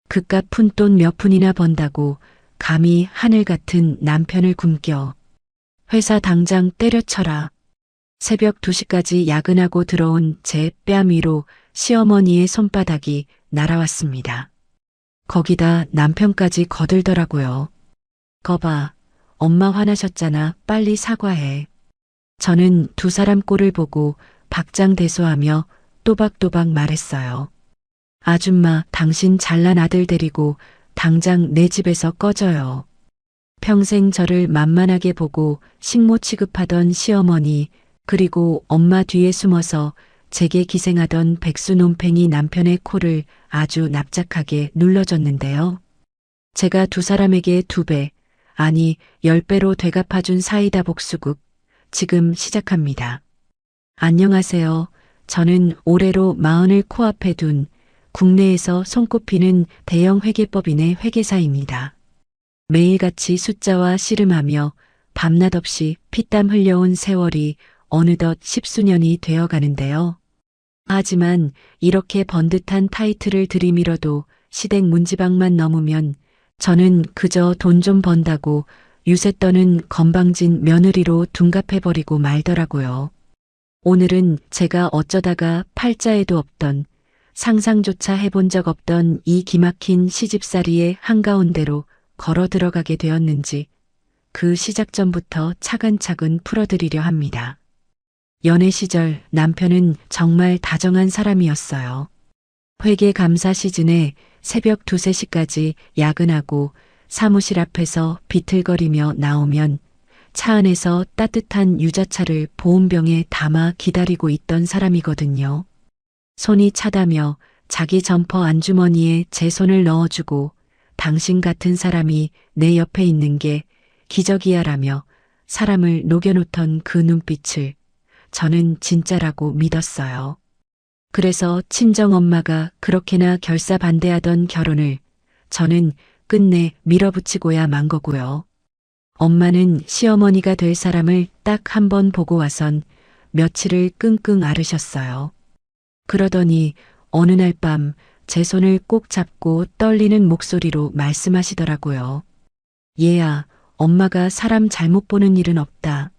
그깟 푼돈 몇 푼이나 번다고 감히 하늘 같은 남편을 굶겨. 회사 당장 때려쳐라. 새벽 2시까지 야근하고 들어온 제 뺨 위로 시어머니의 손바닥이 날아왔습니다. 거기다 남편까지 거들더라고요. 거봐, 엄마 화나셨잖아. 빨리 사과해. 저는 두 사람 꼴을 보고 박장대소하며 또박또박 말했어요. 아줌마, 당신 잘난 아들 데리고 당장 내 집에서 꺼져요. 평생 저를 만만하게 보고 식모 취급하던 시어머니, 그리고 엄마 뒤에 숨어서 제게 기생하던 백수논팽이 남편의 코를 아주 납작하게 눌러줬는데요. 제가 두 사람에게 2배, 아니 10배로 되갚아준 사이다 복수국, 지금 시작합니다. 안녕하세요. 저는 올해로 40을 코앞에 둔 국내에서 손꼽히는 대형 회계법인의 회계사입니다. 매일같이 숫자와 씨름하며 밤낮 없이 피땀 흘려온 세월이 어느덧 10수년이 되어 가는데요. 하지만 이렇게 번듯한 타이틀을 들이밀어도 시댁 문지방만 넘으면 저는 그저 돈 좀 번다고 유세 떠는 건방진 며느리로 둔갑해버리고 말더라고요. 오늘은 제가 어쩌다가 팔자에도 없던, 상상조차 해본 적 없던 이 기막힌 시집살이의 한가운데로 걸어 들어가게 되었는지 그 시작 전부터 차근차근 풀어드리려 합니다. 연애 시절 남편은 정말 다정한 사람이었어요. 회계 감사 시즌에 새벽 2, 3시까지 야근하고 사무실 앞에서 비틀거리며 나오면 차 안에서 따뜻한 유자차를 보온병에 담아 기다리고 있던 사람이거든요. 손이 차다며 자기 점퍼 안주머니에 제 손을 넣어주고 당신 같은 사람이 내 옆에 있는 게 기적이야라며 사람을 녹여놓던 그 눈빛을 저는 진짜라고 믿었어요. 그래서 친정엄마가 그렇게나 결사반대하던 결혼을 저는 끝내 밀어붙이고야 만 거고요. 엄마는 시어머니가 될 사람을 딱 한 번 보고 와선 며칠을 끙끙 앓으셨어요. 그러더니 어느 날 밤 제 손을 꼭 잡고 떨리는 목소리로 말씀하시더라고요. 얘야, 엄마가 사람 잘못 보는 일은 없다.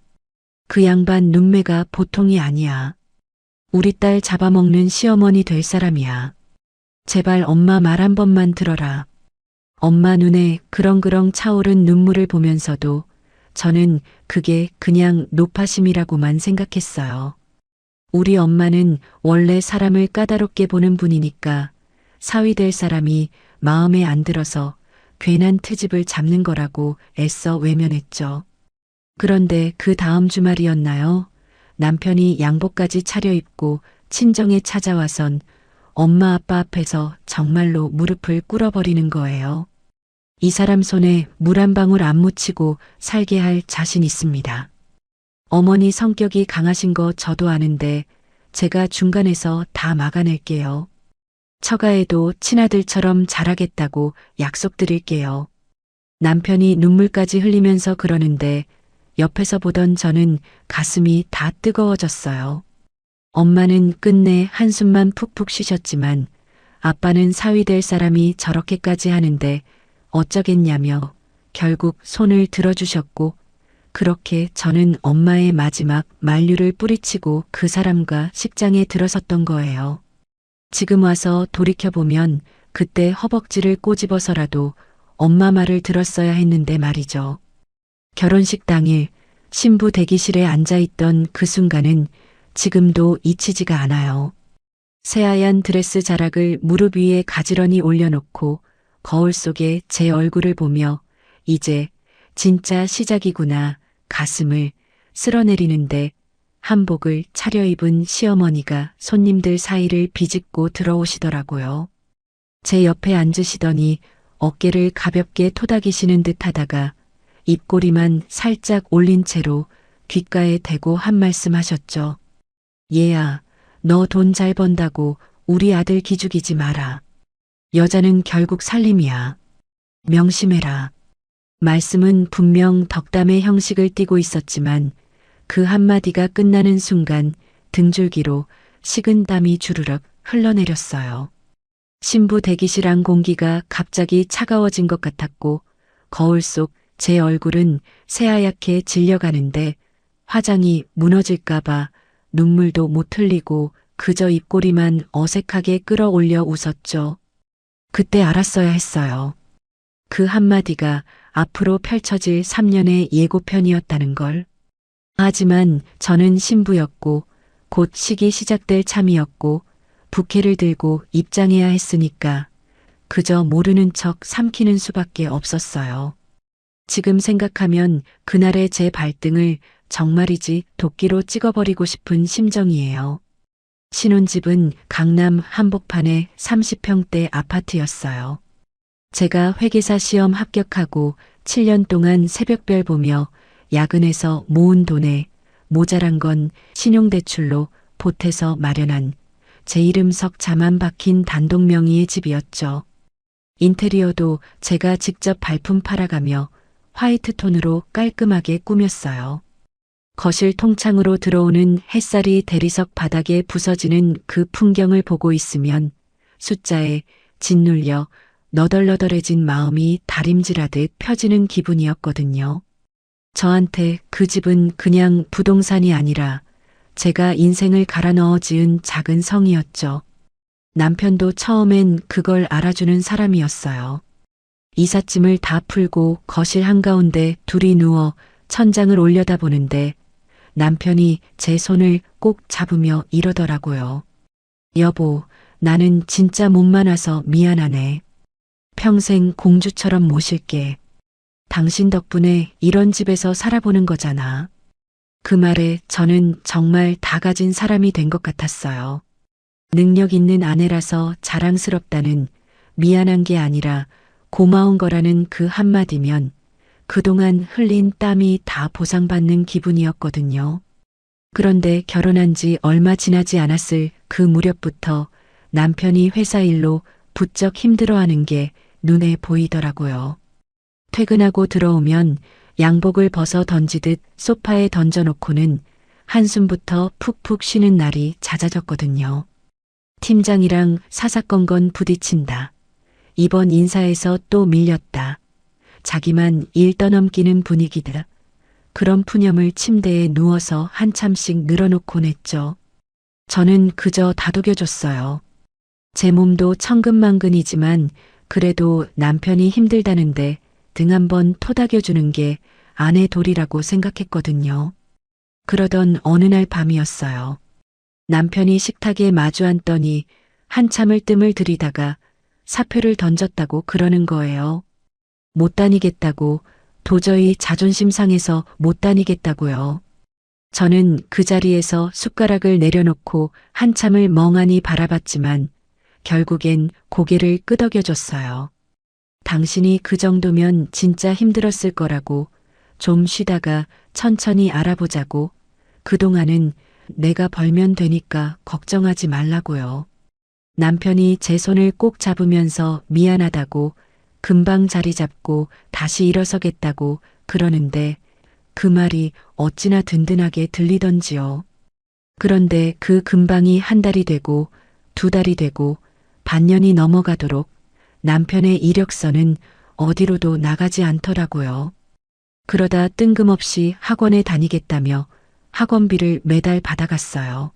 그 양반 눈매가 보통이 아니야. 우리 딸 잡아먹는 시어머니 될 사람이야. 제발 엄마 말 한 번만 들어라. 엄마 눈에 그렁그렁 차오른 눈물을 보면서도 저는 그게 그냥 노파심이라고만 생각했어요. 우리 엄마는 원래 사람을 까다롭게 보는 분이니까 사위 될 사람이 마음에 안 들어서 괜한 트집을 잡는 거라고 애써 외면했죠. 그런데 그 다음 주말이었나요? 남편이 양복까지 차려입고 친정에 찾아와선 엄마 아빠 앞에서 정말로 무릎을 꿇어버리는 거예요. 이 사람 손에 물 한 방울 안 묻히고 살게 할 자신 있습니다. 어머니 성격이 강하신 거 저도 아는데 제가 중간에서 다 막아낼게요. 처가에도 친아들처럼 잘하겠다고 약속드릴게요. 남편이 눈물까지 흘리면서 그러는데 옆에서 보던 저는 가슴이 다 뜨거워졌어요. 엄마는 끝내 한숨만 푹푹 쉬셨지만 아빠는 사위 될 사람이 저렇게까지 하는데 어쩌겠냐며 결국 손을 들어주셨고 그렇게 저는 엄마의 마지막 만류를 뿌리치고 그 사람과 식장에 들어섰던 거예요. 지금 와서 돌이켜보면 그때 허벅지를 꼬집어서라도 엄마 말을 들었어야 했는데 말이죠. 결혼식 당일 신부 대기실에 앉아있던 그 순간은 지금도 잊히지가 않아요. 새하얀 드레스 자락을 무릎 위에 가지런히 올려놓고 거울 속에 제 얼굴을 보며 이제 진짜 시작이구나 가슴을 쓸어내리는데 한복을 차려입은 시어머니가 손님들 사이를 비집고 들어오시더라고요. 제 옆에 앉으시더니 어깨를 가볍게 토닥이시는 듯 하다가 입꼬리만 살짝 올린 채로 귓가에 대고 한 말씀 하셨죠. 얘야, 너 돈 잘 번다고 우리 아들 기죽이지 마라. 여자는 결국 살림이야. 명심해라. 말씀은 분명 덕담의 형식을 띠고 있었지만 그 한마디가 끝나는 순간 등줄기로 식은 땀이 주르륵 흘러내렸어요. 신부 대기실 안 공기가 갑자기 차가워진 것 같았고 거울 속 제 얼굴은 새하얗게 질려가는데 화장이 무너질까봐 눈물도 못 흘리고 그저 입꼬리만 어색하게 끌어올려 웃었죠. 그때 알았어야 했어요. 그 한마디가 앞으로 펼쳐질 3년의 예고편이었다는 걸. 하지만 저는 신부였고 곧 식이 시작될 참이었고 부케를 들고 입장해야 했으니까 그저 모르는 척 삼키는 수밖에 없었어요. 지금 생각하면 그날의 제 발등을 정말이지 도끼로 찍어버리고 싶은 심정이에요. 신혼집은 강남 한복판의 30평대 아파트였어요. 제가 회계사 시험 합격하고 7년 동안 새벽별 보며 야근해서 모은 돈에 모자란 건 신용대출로 보태서 마련한 제 이름 석자만 박힌 단독 명의의 집이었죠. 인테리어도 제가 직접 발품 팔아가며 화이트 톤으로 깔끔하게 꾸몄어요. 거실 통창으로 들어오는 햇살이 대리석 바닥에 부서지는 그 풍경을 보고 있으면 숫자에 짓눌려 너덜너덜해진 마음이 다림질하듯 펴지는 기분이었거든요. 저한테 그 집은 그냥 부동산이 아니라 제가 인생을 갈아 넣어 지은 작은 성이었죠. 남편도 처음엔 그걸 알아주는 사람이었어요. 이삿짐을 다 풀고 거실 한가운데 둘이 누워 천장을 올려다보는데 남편이 제 손을 꼭 잡으며 이러더라고요. 여보, 나는 진짜 몸만 와서 미안하네. 평생 공주처럼 모실게. 당신 덕분에 이런 집에서 살아보는 거잖아. 그 말에 저는 정말 다 가진 사람이 된 것 같았어요. 능력 있는 아내라서 자랑스럽다는 미안한 게 아니라 고마운 거라는 그 한마디면 그동안 흘린 땀이 다 보상받는 기분이었거든요. 그런데 결혼한 지 얼마 지나지 않았을 그 무렵부터 남편이 회사 일로 부쩍 힘들어하는 게 눈에 보이더라고요. 퇴근하고 들어오면 양복을 벗어 던지듯 소파에 던져놓고는 한숨부터 푹푹 쉬는 날이 잦아졌거든요. 팀장이랑 사사건건 부딪힌다. 이번 인사에서 또 밀렸다. 자기만 일 떠넘기는 분위기다. 그런 푸념을 침대에 누워서 한참씩 늘어놓곤 했죠. 저는 그저 다독여줬어요. 제 몸도 천근만근이지만 그래도 남편이 힘들다는데 등 한번 토닥여주는 게 아내 도리라고 생각했거든요. 그러던 어느 날 밤이었어요. 남편이 식탁에 마주 앉더니 한참을 뜸을 들이다가 사표를 던졌다고 그러는 거예요. 못 다니겠다고, 도저히 자존심 상해서 못 다니겠다고요. 저는 그 자리에서 숟가락을 내려놓고 한참을 멍하니 바라봤지만 결국엔 고개를 끄덕여줬어요. 당신이 그 정도면 진짜 힘들었을 거라고, 좀 쉬다가 천천히 알아보자고, 그동안은 내가 벌면 되니까 걱정하지 말라고요. 남편이 제 손을 꼭 잡으면서 미안하다고, 금방 자리 잡고 다시 일어서겠다고 그러는데 그 말이 어찌나 든든하게 들리던지요. 그런데 그 금방이 한 달이 되고 두 달이 되고 반년이 넘어가도록 남편의 이력서는 어디로도 나가지 않더라고요. 그러다 뜬금없이 학원에 다니겠다며 학원비를 매달 받아갔어요.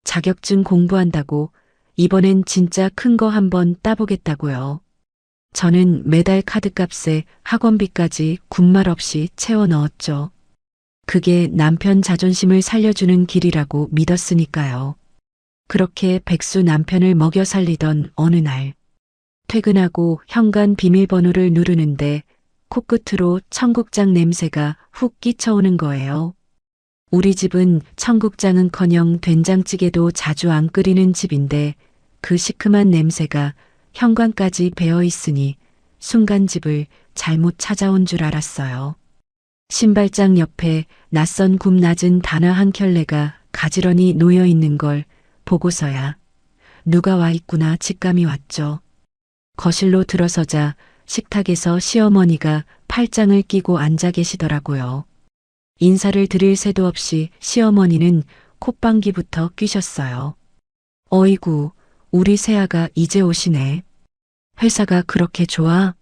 자격증 공부한다고 이번엔 진짜 큰 거 한번 따보겠다고요. 저는 매달 카드값에 학원비까지 군말 없이 채워 넣었죠. 그게 남편 자존심을 살려주는 길이라고 믿었으니까요. 그렇게 백수 남편을 먹여 살리던 어느 날, 퇴근하고 현관 비밀번호를 누르는데 코끝으로 청국장 냄새가 훅 끼쳐오는 거예요. 우리 집은 청국장은커녕 된장찌개도 자주 안 끓이는 집인데 그 시큼한 냄새가 현관까지 배어 있으니 순간 집을 잘못 찾아온 줄 알았어요. 신발장 옆에 낯선 굽 낮은 단화 한 켤레가 가지런히 놓여 있는 걸 보고서야 누가 와 있구나 직감이 왔죠. 거실로 들어서자 식탁에서 시어머니가 팔짱을 끼고 앉아 계시더라고요. 인사를 드릴 새도 없이 시어머니는 콧방귀부터 뀌셨어요. 어이구, 우리 새아가 이제 오시네. 회사가 그렇게 좋아?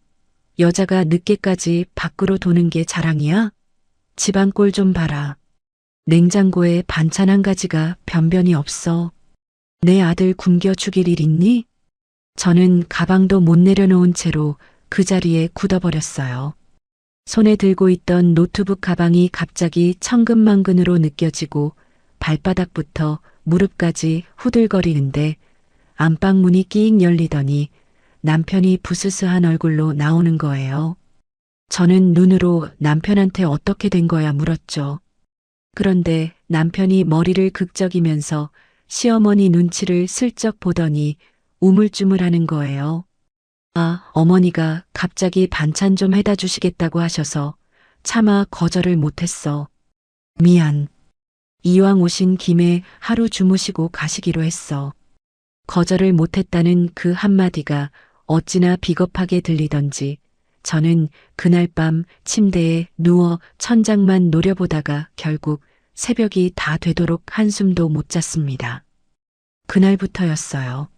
여자가 늦게까지 밖으로 도는 게 자랑이야? 집안 꼴 좀 봐라. 냉장고에 반찬 한 가지가 변변히 없어. 내 아들 굶겨 죽일 일 있니? 저는 가방도 못 내려놓은 채로 그 자리에 굳어버렸어요. 손에 들고 있던 노트북 가방이 갑자기 천근만근으로 느껴지고 발바닥부터 무릎까지 후들거리는데 안방문이 끼익 열리더니 남편이 부스스한 얼굴로 나오는 거예요. 저는 눈으로 남편한테 어떻게 된 거야 물었죠. 그런데 남편이 머리를 극적이면서 시어머니 눈치를 슬쩍 보더니 우물쭈물하는 거예요. 아, 어머니가 갑자기 반찬 좀 해다 주시겠다고 하셔서 차마 거절을 못했어. 미안. 이왕 오신 김에 하루 주무시고 가시기로 했어. 거절을 못했다는 그 한마디가 어찌나 비겁하게 들리던지 저는 그날 밤 침대에 누워 천장만 노려보다가 결국 새벽이 다 되도록 한숨도 못 잤습니다. 그날부터였어요.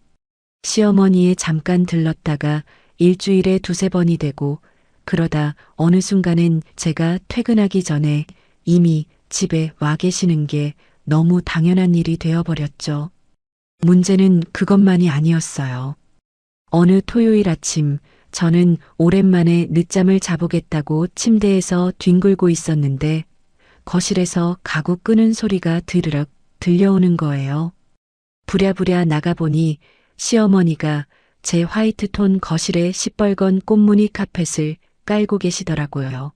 시어머니에 잠깐 들렀다가 일주일에 두세 번이 되고 그러다 어느 순간엔 제가 퇴근하기 전에 이미 집에 와 계시는 게 너무 당연한 일이 되어버렸죠. 문제는 그것만이 아니었어요. 어느 토요일 아침 저는 오랜만에 늦잠을 자보겠다고 침대에서 뒹굴고 있었는데 거실에서 가구 끄는 소리가 드르륵 들려오는 거예요. 부랴부랴 나가보니 시어머니가 제 화이트톤 거실에 시뻘건 꽃무늬 카펫을 깔고 계시더라고요.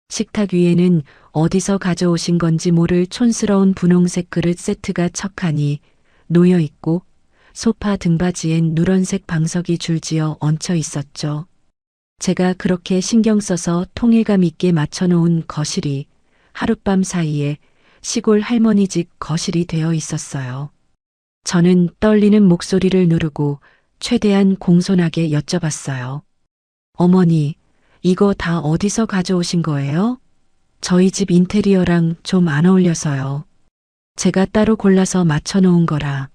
식탁 위에는 어디서 가져오신 건지 모를 촌스러운 분홍색 그릇 세트가 척하니 놓여 있고 소파 등받이엔 누런색 방석이 줄지어 얹혀 있었죠. 제가 그렇게 신경 써서 통일감 있게 맞춰놓은 거실이 하룻밤 사이에 시골 할머니 집 거실이 되어 있었어요. 저는 떨리는 목소리를 누르고 최대한 공손하게 여쭤봤어요. 어머니, 이거 다 어디서 가져오신 거예요? 저희 집 인테리어랑 좀 안 어울려서요. 제가 따로 골라서 맞춰놓은 거라.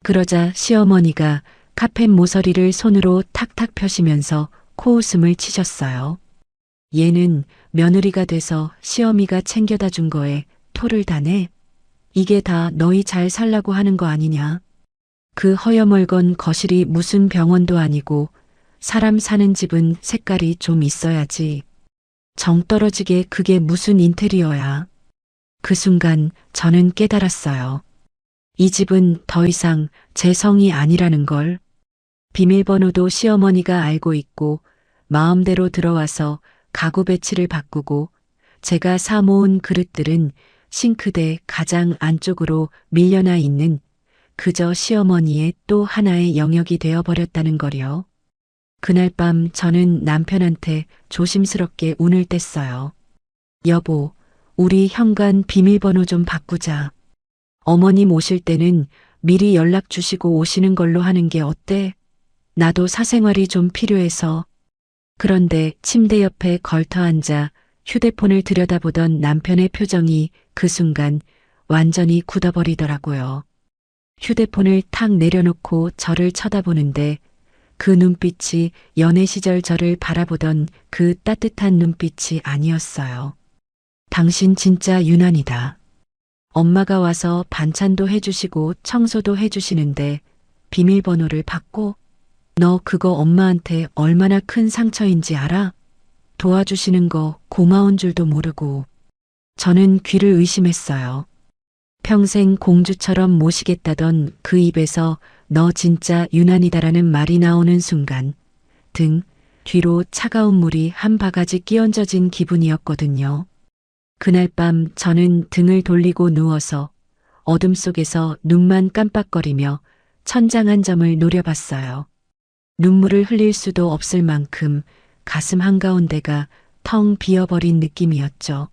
그러자 시어머니가 카펫 모서리를 손으로 탁탁 펴시면서 코웃음을 치셨어요. 얘는 며느리가 돼서 시어미가 챙겨다 준 거에 토를 다네. 이게 다 너희 잘 살라고 하는 거 아니냐. 그 허여멀건 거실이 무슨 병원도 아니고 사람 사는 집은 색깔이 좀 있어야지. 정 떨어지게 그게 무슨 인테리어야. 그 순간 저는 깨달았어요. 이 집은 더 이상 제 성이 아니라는 걸. 비밀번호도 시어머니가 알고 있고 마음대로 들어와서 가구 배치를 바꾸고 제가 사 모은 그릇들은 싱크대 가장 안쪽으로 밀려나 있는 그저 시어머니의 또 하나의 영역이 되어버렸다는 거요. 그날 밤 저는 남편한테 조심스럽게 운을 뗐어요. 여보, 우리 현관 비밀번호 좀 바꾸자. 어머님 오실 때는 미리 연락 주시고 오시는 걸로 하는 게 어때? 나도 사생활이 좀 필요해서. 그런데 침대 옆에 걸터 앉아 휴대폰을 들여다보던 남편의 표정이 그 순간 완전히 굳어버리더라고요. 휴대폰을 탁 내려놓고 저를 쳐다보는데 그 눈빛이 연애 시절 저를 바라보던 그 따뜻한 눈빛이 아니었어요. 당신 진짜 유난이다. 엄마가 와서 반찬도 해주시고 청소도 해주시는데 비밀번호를 바꿔? 너 그거 엄마한테 얼마나 큰 상처인지 알아? 도와주시는 거 고마운 줄도 모르고. 저는 귀를 의심했어요. 평생 공주처럼 모시겠다던 그 입에서 너 진짜 유난이다라는 말이 나오는 순간 등 뒤로 차가운 물이 한 바가지 끼얹어진 기분이었거든요. 그날 밤 저는 등을 돌리고 누워서 어둠 속에서 눈만 깜빡거리며 천장 한 점을 노려봤어요. 눈물을 흘릴 수도 없을 만큼 가슴 한가운데가 텅 비어버린 느낌이었죠.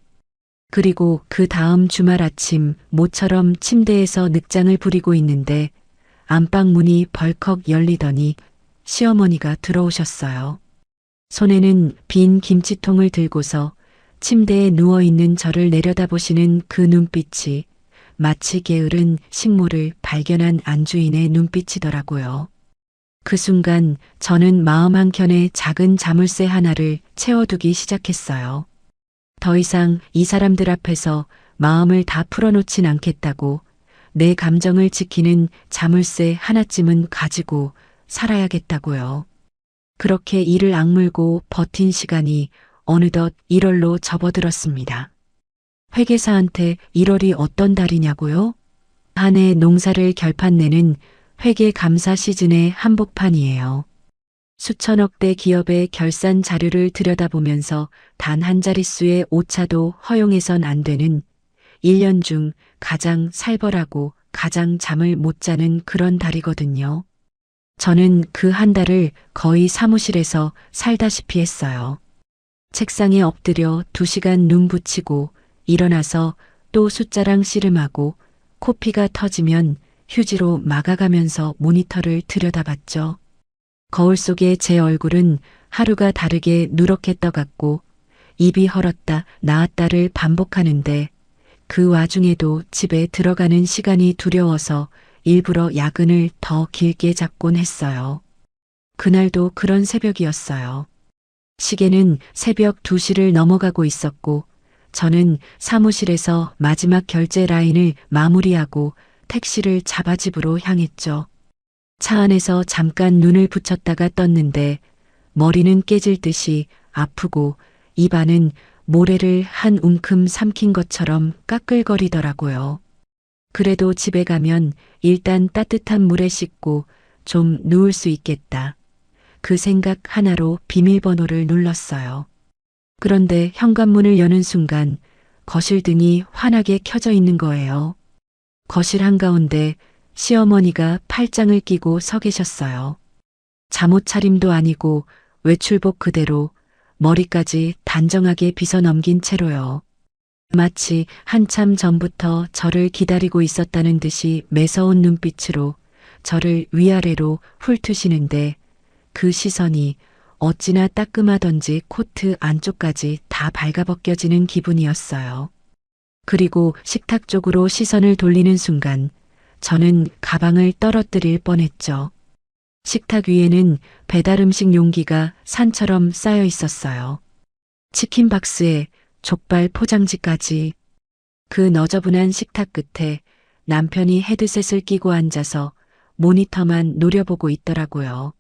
그리고 그 다음 주말 아침 모처럼 침대에서 늑장을 부리고 있는데 안방 문이 벌컥 열리더니 시어머니가 들어오셨어요. 손에는 빈 김치통을 들고서 침대에 누워있는 저를 내려다보시는 그 눈빛이 마치 게으른 식물을 발견한 안주인의 눈빛이더라고요. 그 순간 저는 마음 한켠에 작은 자물쇠 하나를 채워두기 시작했어요. 더 이상 이 사람들 앞에서 마음을 다 풀어놓진 않겠다고, 내 감정을 지키는 자물쇠 하나쯤은 가지고 살아야겠다고요. 그렇게 이를 악물고 버틴 시간이 어느덧 1월로 접어들었습니다. 회계사한테 1월이 어떤 달이냐고요? 한 해 농사를 결판내는 회계 감사 시즌의 한복판이에요. 수천억 대 기업의 결산 자료를 들여다보면서 단 한 자릿수의 오차도 허용해선 안 되는 1년 중 가장 살벌하고 가장 잠을 못 자는 그런 달이거든요. 저는 그 한 달을 거의 사무실에서 살다시피 했어요. 책상에 엎드려 2시간 눈 붙이고 일어나서 또 숫자랑 씨름하고 코피가 터지면 휴지로 막아가면서 모니터를 들여다봤죠. 거울 속의 제 얼굴은 하루가 다르게 누렇게 떠갔고 입이 헐었다 나았다를 반복하는데 그 와중에도 집에 들어가는 시간이 두려워서 일부러 야근을 더 길게 잡곤 했어요. 그날도 그런 새벽이었어요. 시계는 새벽 2시를 넘어가고 있었고 저는 사무실에서 마지막 결제 라인을 마무리하고 택시를 잡아 집으로 향했죠. 차 안에서 잠깐 눈을 붙였다가 떴는데 머리는 깨질 듯이 아프고 입안은 모래를 한 움큼 삼킨 것처럼 까끌거리더라고요. 그래도 집에 가면 일단 따뜻한 물에 씻고 좀 누울 수 있겠다. 그 생각 하나로 비밀번호를 눌렀어요. 그런데 현관문을 여는 순간 거실 등이 환하게 켜져 있는 거예요. 거실 한가운데 시어머니가 팔짱을 끼고 서 계셨어요. 잠옷 차림도 아니고 외출복 그대로 머리까지 단정하게 빗어 넘긴 채로요. 마치 한참 전부터 저를 기다리고 있었다는 듯이 매서운 눈빛으로 저를 위아래로 훑으시는데 그 시선이 어찌나 따끔하던지 코트 안쪽까지 다 발가벗겨지는 기분이었어요. 그리고 식탁 쪽으로 시선을 돌리는 순간 저는 가방을 떨어뜨릴 뻔했죠. 식탁 위에는 배달 음식 용기가 산처럼 쌓여 있었어요. 치킨 박스에 족발 포장지까지. 그 너저분한 식탁 끝에 남편이 헤드셋을 끼고 앉아서 모니터만 노려보고 있더라고요.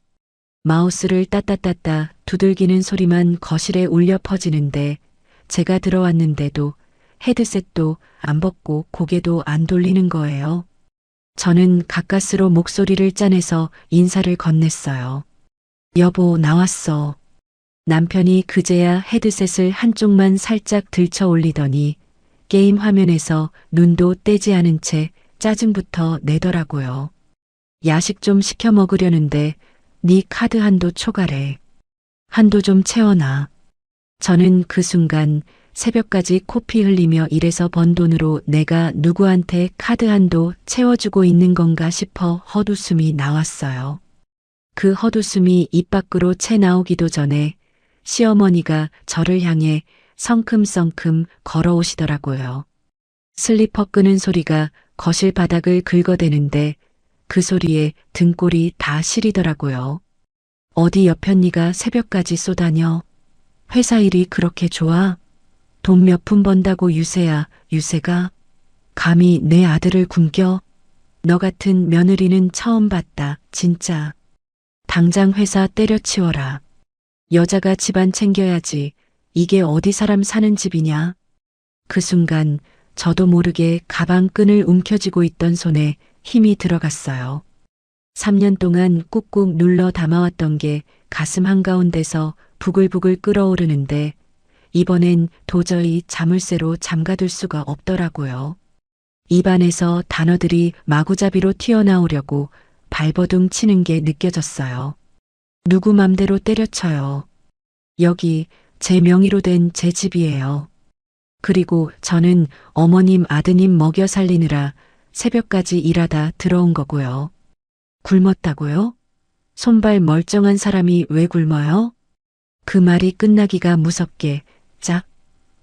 마우스를 따따따따 두들기는 소리만 거실에 울려 퍼지는데 제가 들어왔는데도 헤드셋도 안 벗고 고개도 안 돌리는 거예요. 저는 가까스로 목소리를 짜내서 인사를 건넸어요. 여보, 나왔어. 남편이 그제야 헤드셋을 한쪽만 살짝 들쳐 올리더니 게임 화면에서 눈도 떼지 않은 채 짜증부터 내더라고요. 야식 좀 시켜 먹으려는데 네 카드 한도 초과래. 한도 좀 채워놔. 저는 그 순간 새벽까지 코피 흘리며 일해서 번 돈으로 내가 누구한테 카드 한도 채워주고 있는 건가 싶어 헛웃음이 나왔어요. 그 헛웃음이 입 밖으로 채 나오기도 전에 시어머니가 저를 향해 성큼성큼 걸어오시더라고요. 슬리퍼 끄는 소리가 거실 바닥을 긁어대는데 그 소리에 등골이 다 시리더라고요. 어디 여편니가 새벽까지 쏘다녀. 회사 일이 그렇게 좋아? 돈 몇 푼 번다고 유세야, 유세가? 감히 내 아들을 굶겨? 너 같은 며느리는 처음 봤다, 진짜. 당장 회사 때려치워라. 여자가 집안 챙겨야지. 이게 어디 사람 사는 집이냐? 그 순간 저도 모르게 가방 끈을 움켜쥐고 있던 손에 힘이 들어갔어요. 3년 동안 꾹꾹 눌러 담아왔던 게 가슴 한가운데서 부글부글 끓어오르는데 이번엔 도저히 자물쇠로 잠가둘 수가 없더라고요. 입안에서 단어들이 마구잡이로 튀어나오려고 발버둥 치는 게 느껴졌어요. 누구 맘대로 때려쳐요. 여기 제 명의로 된 제 집이에요. 그리고 저는 어머님 아드님 먹여 살리느라 새벽까지 일하다 들어온 거고요. 굶었다고요? 손발 멀쩡한 사람이 왜 굶어요? 그 말이 끝나기가 무섭게 짝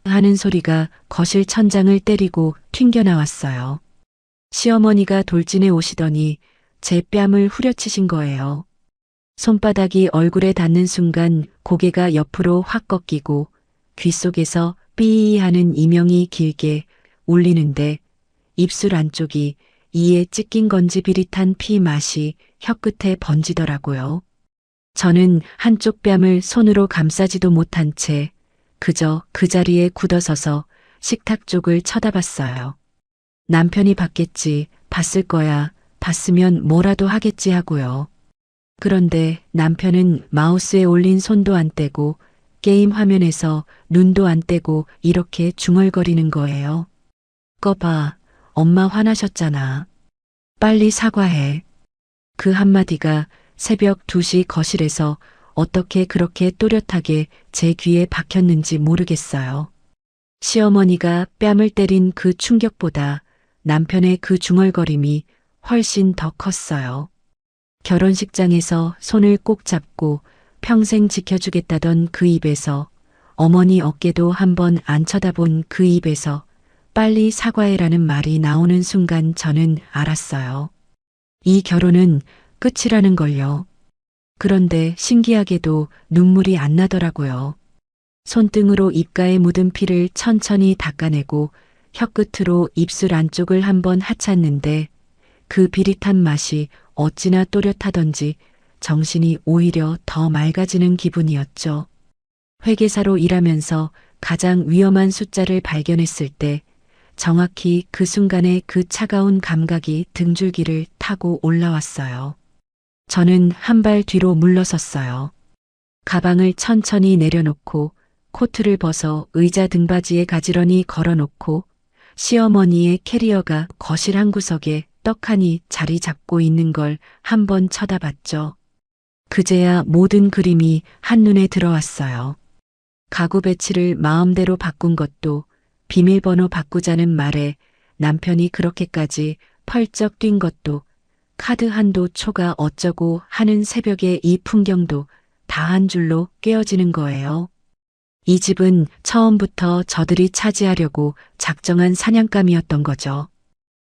하는 소리가 거실 천장을 때리고 튕겨 나왔어요. 시어머니가 돌진해 오시더니 제 뺨을 후려치신 거예요. 손바닥이 얼굴에 닿는 순간 고개가 옆으로 확 꺾이고 귓속에서 삐 하는 이명이 길게 울리는데 입술 안쪽이 이에 찢긴 건지 비릿한 피 맛이 혀끝에 번지더라고요. 저는 한쪽 뺨을 손으로 감싸지도 못한 채 그저 그 자리에 굳어서서 식탁 쪽을 쳐다봤어요. 남편이 봤겠지, 봤을 거야, 봤으면 뭐라도 하겠지 하고요. 그런데 남편은 마우스에 올린 손도 안 떼고 게임 화면에서 눈도 안 떼고 이렇게 중얼거리는 거예요. 꺼봐, 엄마 화나셨잖아. 빨리 사과해. 그 한마디가 새벽 2시 거실에서 어떻게 그렇게 또렷하게 제 귀에 박혔는지 모르겠어요. 시어머니가 뺨을 때린 그 충격보다 남편의 그 중얼거림이 훨씬 더 컸어요. 결혼식장에서 손을 꼭 잡고 평생 지켜주겠다던 그 입에서, 어머니 어깨도 한번 안 쳐다본 그 입에서 빨리 사과해라는 말이 나오는 순간 저는 알았어요. 이 결혼은 끝이라는 걸요. 그런데 신기하게도 눈물이 안 나더라고요. 손등으로 입가에 묻은 피를 천천히 닦아내고 혀끝으로 입술 안쪽을 한번 하찼는데 그 비릿한 맛이 어찌나 또렷하던지 정신이 오히려 더 맑아지는 기분이었죠. 회계사로 일하면서 가장 위험한 숫자를 발견했을 때 정확히 그 순간에 그 차가운 감각이 등줄기를 타고 올라왔어요. 저는 한 발 뒤로 물러섰어요. 가방을 천천히 내려놓고 코트를 벗어 의자 등받이에 가지런히 걸어놓고 시어머니의 캐리어가 거실 한 구석에 떡하니 자리 잡고 있는 걸 한번 쳐다봤죠. 그제야 모든 그림이 한눈에 들어왔어요. 가구 배치를 마음대로 바꾼 것도 비밀번호 바꾸자는 말에 남편이 그렇게까지 펄쩍 뛴 것도 카드 한도 초가 어쩌고 하는 새벽의 이 풍경도 다 한 줄로 꿰어지는 거예요. 이 집은 처음부터 저들이 차지하려고 작정한 사냥감이었던 거죠.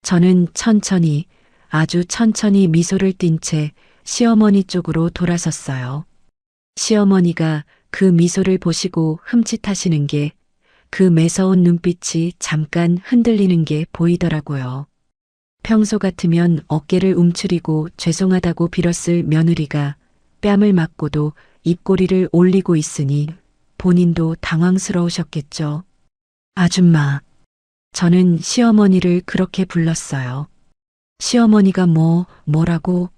저는 천천히, 아주 천천히 미소를 띤 채 시어머니 쪽으로 돌아섰어요. 시어머니가 그 미소를 보시고 흠칫하시는 게, 그 매서운 눈빛이 잠깐 흔들리는 게 보이더라고요. 평소 같으면 어깨를 움츠리고 죄송하다고 빌었을 며느리가 뺨을 맞고도 입꼬리를 올리고 있으니 본인도 당황스러우셨겠죠. 아줌마. 저는 시어머니를 그렇게 불렀어요. 시어머니가 뭐라고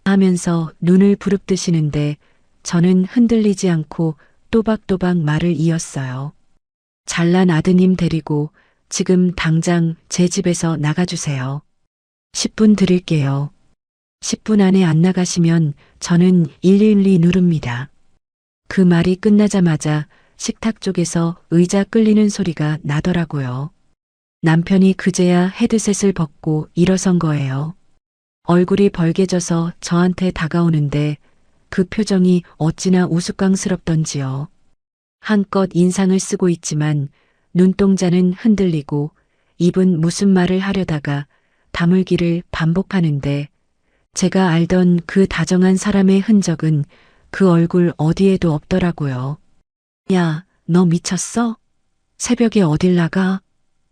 하면서 눈을 부릅뜨시는데 저는 흔들리지 않고 또박또박 말을 이었어요. 잘난 아드님 데리고 지금 당장 제 집에서 나가주세요. 10분 드릴게요. 10분 안에 안 나가시면 저는 112 누릅니다. 그 말이 끝나자마자 식탁 쪽에서 의자 끌리는 소리가 나더라고요. 남편이 그제야 헤드셋을 벗고 일어선 거예요. 얼굴이 벌개져서 저한테 다가오는데 그 표정이 어찌나 우스꽝스럽던지요. 한껏 인상을 쓰고 있지만 눈동자는 흔들리고 입은 무슨 말을 하려다가 다물기를 반복하는데 제가 알던 그 다정한 사람의 흔적은 그 얼굴 어디에도 없더라고요. 야, 너 미쳤어? 새벽에 어딜 나가?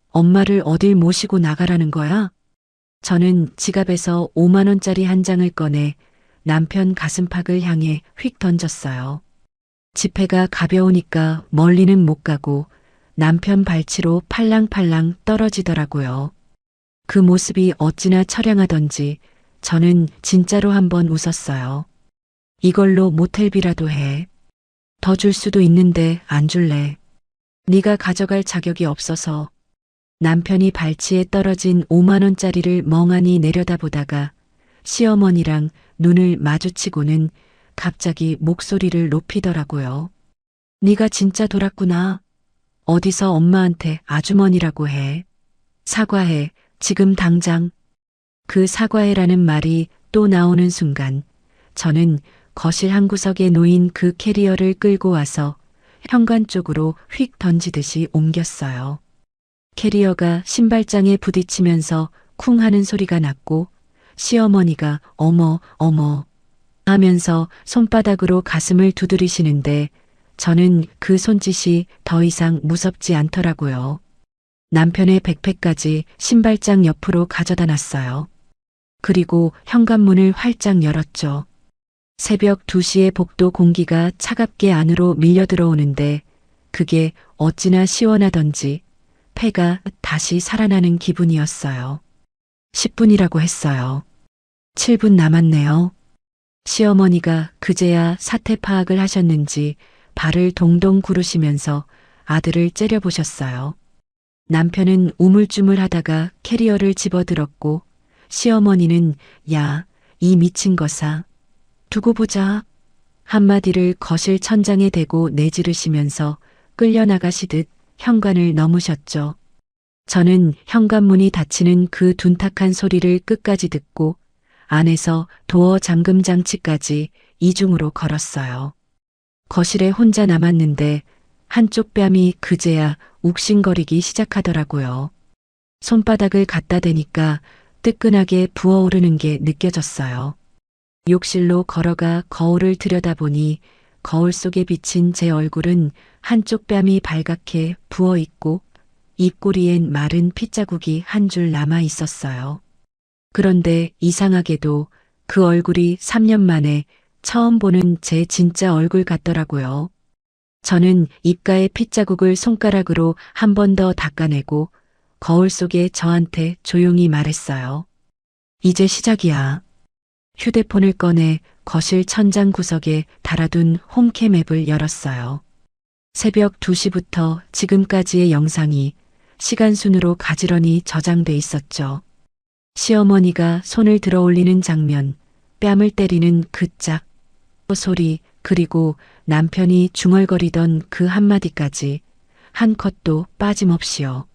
엄마를 어딜 모시고 나가라는 거야? 저는 지갑에서 5만 원짜리 한 장을 꺼내 남편 가슴팍을 향해 휙 던졌어요. 지폐가 가벼우니까 멀리는 못 가고 남편 발치로 팔랑팔랑 떨어지더라고요. 그 모습이 어찌나 처량하던지 저는 진짜로 한번 웃었어요. 이걸로 모텔비라도 해. 더 줄 수도 있는데 안 줄래. 네가 가져갈 자격이 없어서. 남편이 발치에 떨어진 5만 원짜리를 멍하니 내려다보다가 시어머니랑 눈을 마주치고는 갑자기 목소리를 높이더라고요. 네가 진짜 돌았구나. 어디서 엄마한테 아주머니라고 해. 사과해. 지금 당장. 그 사과해라는 말이 또 나오는 순간 저는 거실 한 구석에 놓인 그 캐리어를 끌고 와서 현관 쪽으로 휙 던지듯이 옮겼어요. 캐리어가 신발장에 부딪히면서 쿵 하는 소리가 났고 시어머니가 어머 어머 하면서 손바닥으로 가슴을 두드리시는데 저는 그 손짓이 더 이상 무섭지 않더라고요. 남편의 백팩까지 신발장 옆으로 가져다 놨어요. 그리고 현관문을 활짝 열었죠. 새벽 2시에 복도 공기가 차갑게 안으로 밀려 들어오는데 그게 어찌나 시원하던지 폐가 다시 살아나는 기분이었어요. 10분이라고 했어요. 7분 남았네요. 시어머니가 그제야 사태 파악을 하셨는지 발을 동동 구르시면서 아들을 째려보셨어요. 남편은 우물쭈물하다가 캐리어를 집어들었고 시어머니는 야, 이 미친 것아. 두고 보자. 한마디를 거실 천장에 대고 내지르시면서 끌려나가시듯 현관을 넘으셨죠. 저는 현관문이 닫히는 그 둔탁한 소리를 끝까지 듣고 안에서 도어 잠금 장치까지 이중으로 걸었어요. 거실에 혼자 남았는데 한쪽 뺨이 그제야 욱신거리기 시작하더라고요. 손바닥을 갖다 대니까 뜨끈하게 부어오르는 게 느껴졌어요. 욕실로 걸어가 거울을 들여다보니 거울 속에 비친 제 얼굴은 한쪽 뺨이 발갛게 부어있고 입꼬리엔 마른 핏자국이 한 줄 남아 있었어요. 그런데 이상하게도 그 얼굴이 3년 만에 처음 보는 제 진짜 얼굴 같더라고요. 저는 입가의 핏자국을 손가락으로 한 번 더 닦아내고 거울 속에 저한테 조용히 말했어요. 이제 시작이야. 휴대폰을 꺼내 거실 천장 구석에 달아둔 홈캠 앱을 열었어요. 새벽 2시부터 지금까지의 영상이 시간순으로 가지런히 저장돼 있었죠. 시어머니가 손을 들어 올리는 장면, 뺨을 때리는 그 짝 소리, 그리고 남편이 중얼거리던 그 한마디까지 한 컷도 빠짐없이요.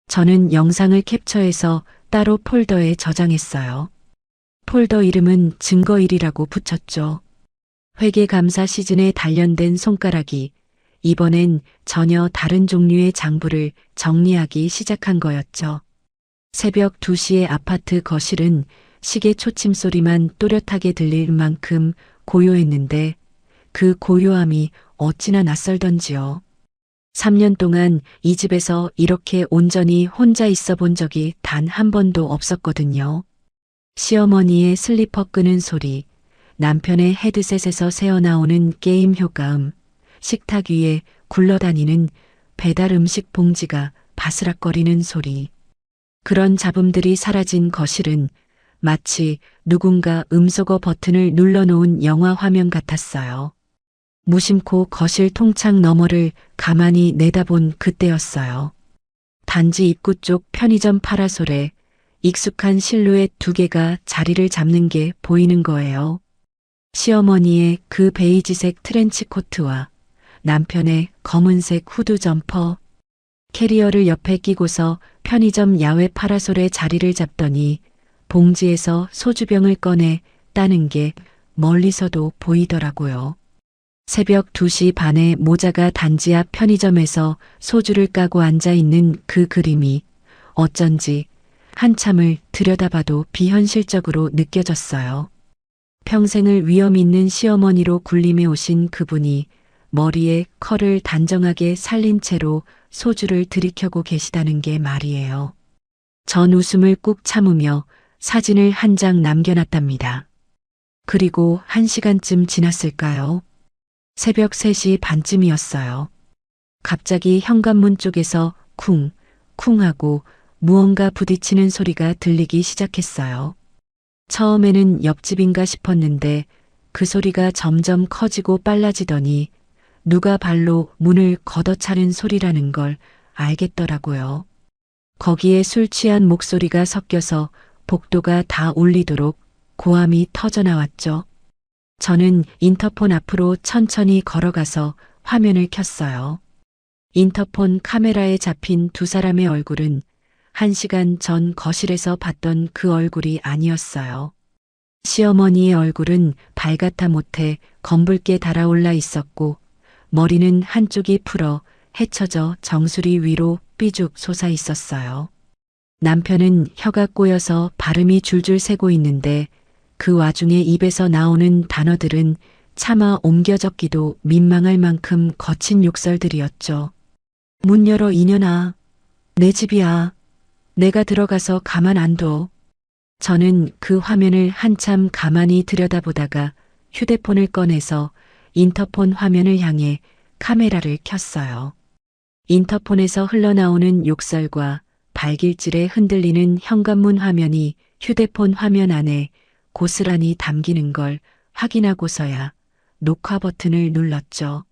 저는 영상을 캡처해서 따로 폴더에 저장했어요. 폴더 이름은 증거1이라고 붙였죠. 회계감사 시즌에 단련된 손가락이 이번엔 전혀 다른 종류의 장부를 정리하기 시작한 거였죠. 새벽 2시의 아파트 거실은 시계 초침 소리만 또렷하게 들릴 만큼 고요했는데 그 고요함이 어찌나 낯설던지요. 3년 동안 이 집에서 이렇게 온전히 혼자 있어 본 적이 단 한 번도 없었거든요. 시어머니의 슬리퍼 끄는 소리, 남편의 헤드셋에서 새어나오는 게임 효과음, 식탁 위에 굴러다니는 배달 음식 봉지가 바스락거리는 소리. 그런 잡음들이 사라진 거실은 마치 누군가 음소거 버튼을 눌러놓은 영화 화면 같았어요. 무심코 거실 통창 너머를 가만히 내다본 그때였어요. 단지 입구 쪽 편의점 파라솔에 익숙한 실루엣 2개가 자리를 잡는 게 보이는 거예요. 시어머니의 그 베이지색 트렌치 코트와 남편의 검은색 후드 점퍼, 캐리어를 옆에 끼고서 편의점 야외 파라솔에 자리를 잡더니 봉지에서 소주병을 꺼내 따는 게 멀리서도 보이더라고요. 새벽 2시 반에 모자가 단지 앞 편의점에서 소주를 까고 앉아있는 그 그림이 어쩐지 한참을 들여다봐도 비현실적으로 느껴졌어요. 평생을 위험 있는 시어머니로 군림해 오신 그분이 머리에 컬을 단정하게 살린 채로 소주를 들이켜고 계시다는 게 말이에요. 전 웃음을 꾹 참으며 사진을 한 장 남겨놨답니다. 그리고 1시간쯤 지났을까요? 새벽 3시 반쯤이었어요. 갑자기 현관문 쪽에서 쿵, 쿵 하고 무언가 부딪히는 소리가 들리기 시작했어요. 처음에는 옆집인가 싶었는데 그 소리가 점점 커지고 빨라지더니 누가 발로 문을 걷어차는 소리라는 걸 알겠더라고요. 거기에 술 취한 목소리가 섞여서 복도가 다 울리도록 고함이 터져나왔죠. 저는 인터폰 앞으로 천천히 걸어가서 화면을 켰어요. 인터폰 카메라에 잡힌 2사람의 얼굴은 1시간 전 거실에서 봤던 그 얼굴이 아니었어요. 시어머니의 얼굴은 발같아 못해 검붉게 달아올라 있었고 머리는 한쪽이 풀어 헤쳐져 정수리 위로 삐죽 솟아 있었어요. 남편은 혀가 꼬여서 발음이 줄줄 새고 있는데 그 와중에 입에서 나오는 단어들은 차마 옮겨 적기도 민망할 만큼 거친 욕설들이었죠. 문 열어 이년아. 내 집이야. 내가 들어가서 가만 안 둬. 저는 그 화면을 한참 가만히 들여다보다가 휴대폰을 꺼내서 인터폰 화면을 향해 카메라를 켰어요. 인터폰에서 흘러나오는 욕설과 발길질에 흔들리는 현관문 화면이 휴대폰 화면 안에 고스란히 담기는 걸 확인하고서야 녹화 버튼을 눌렀죠.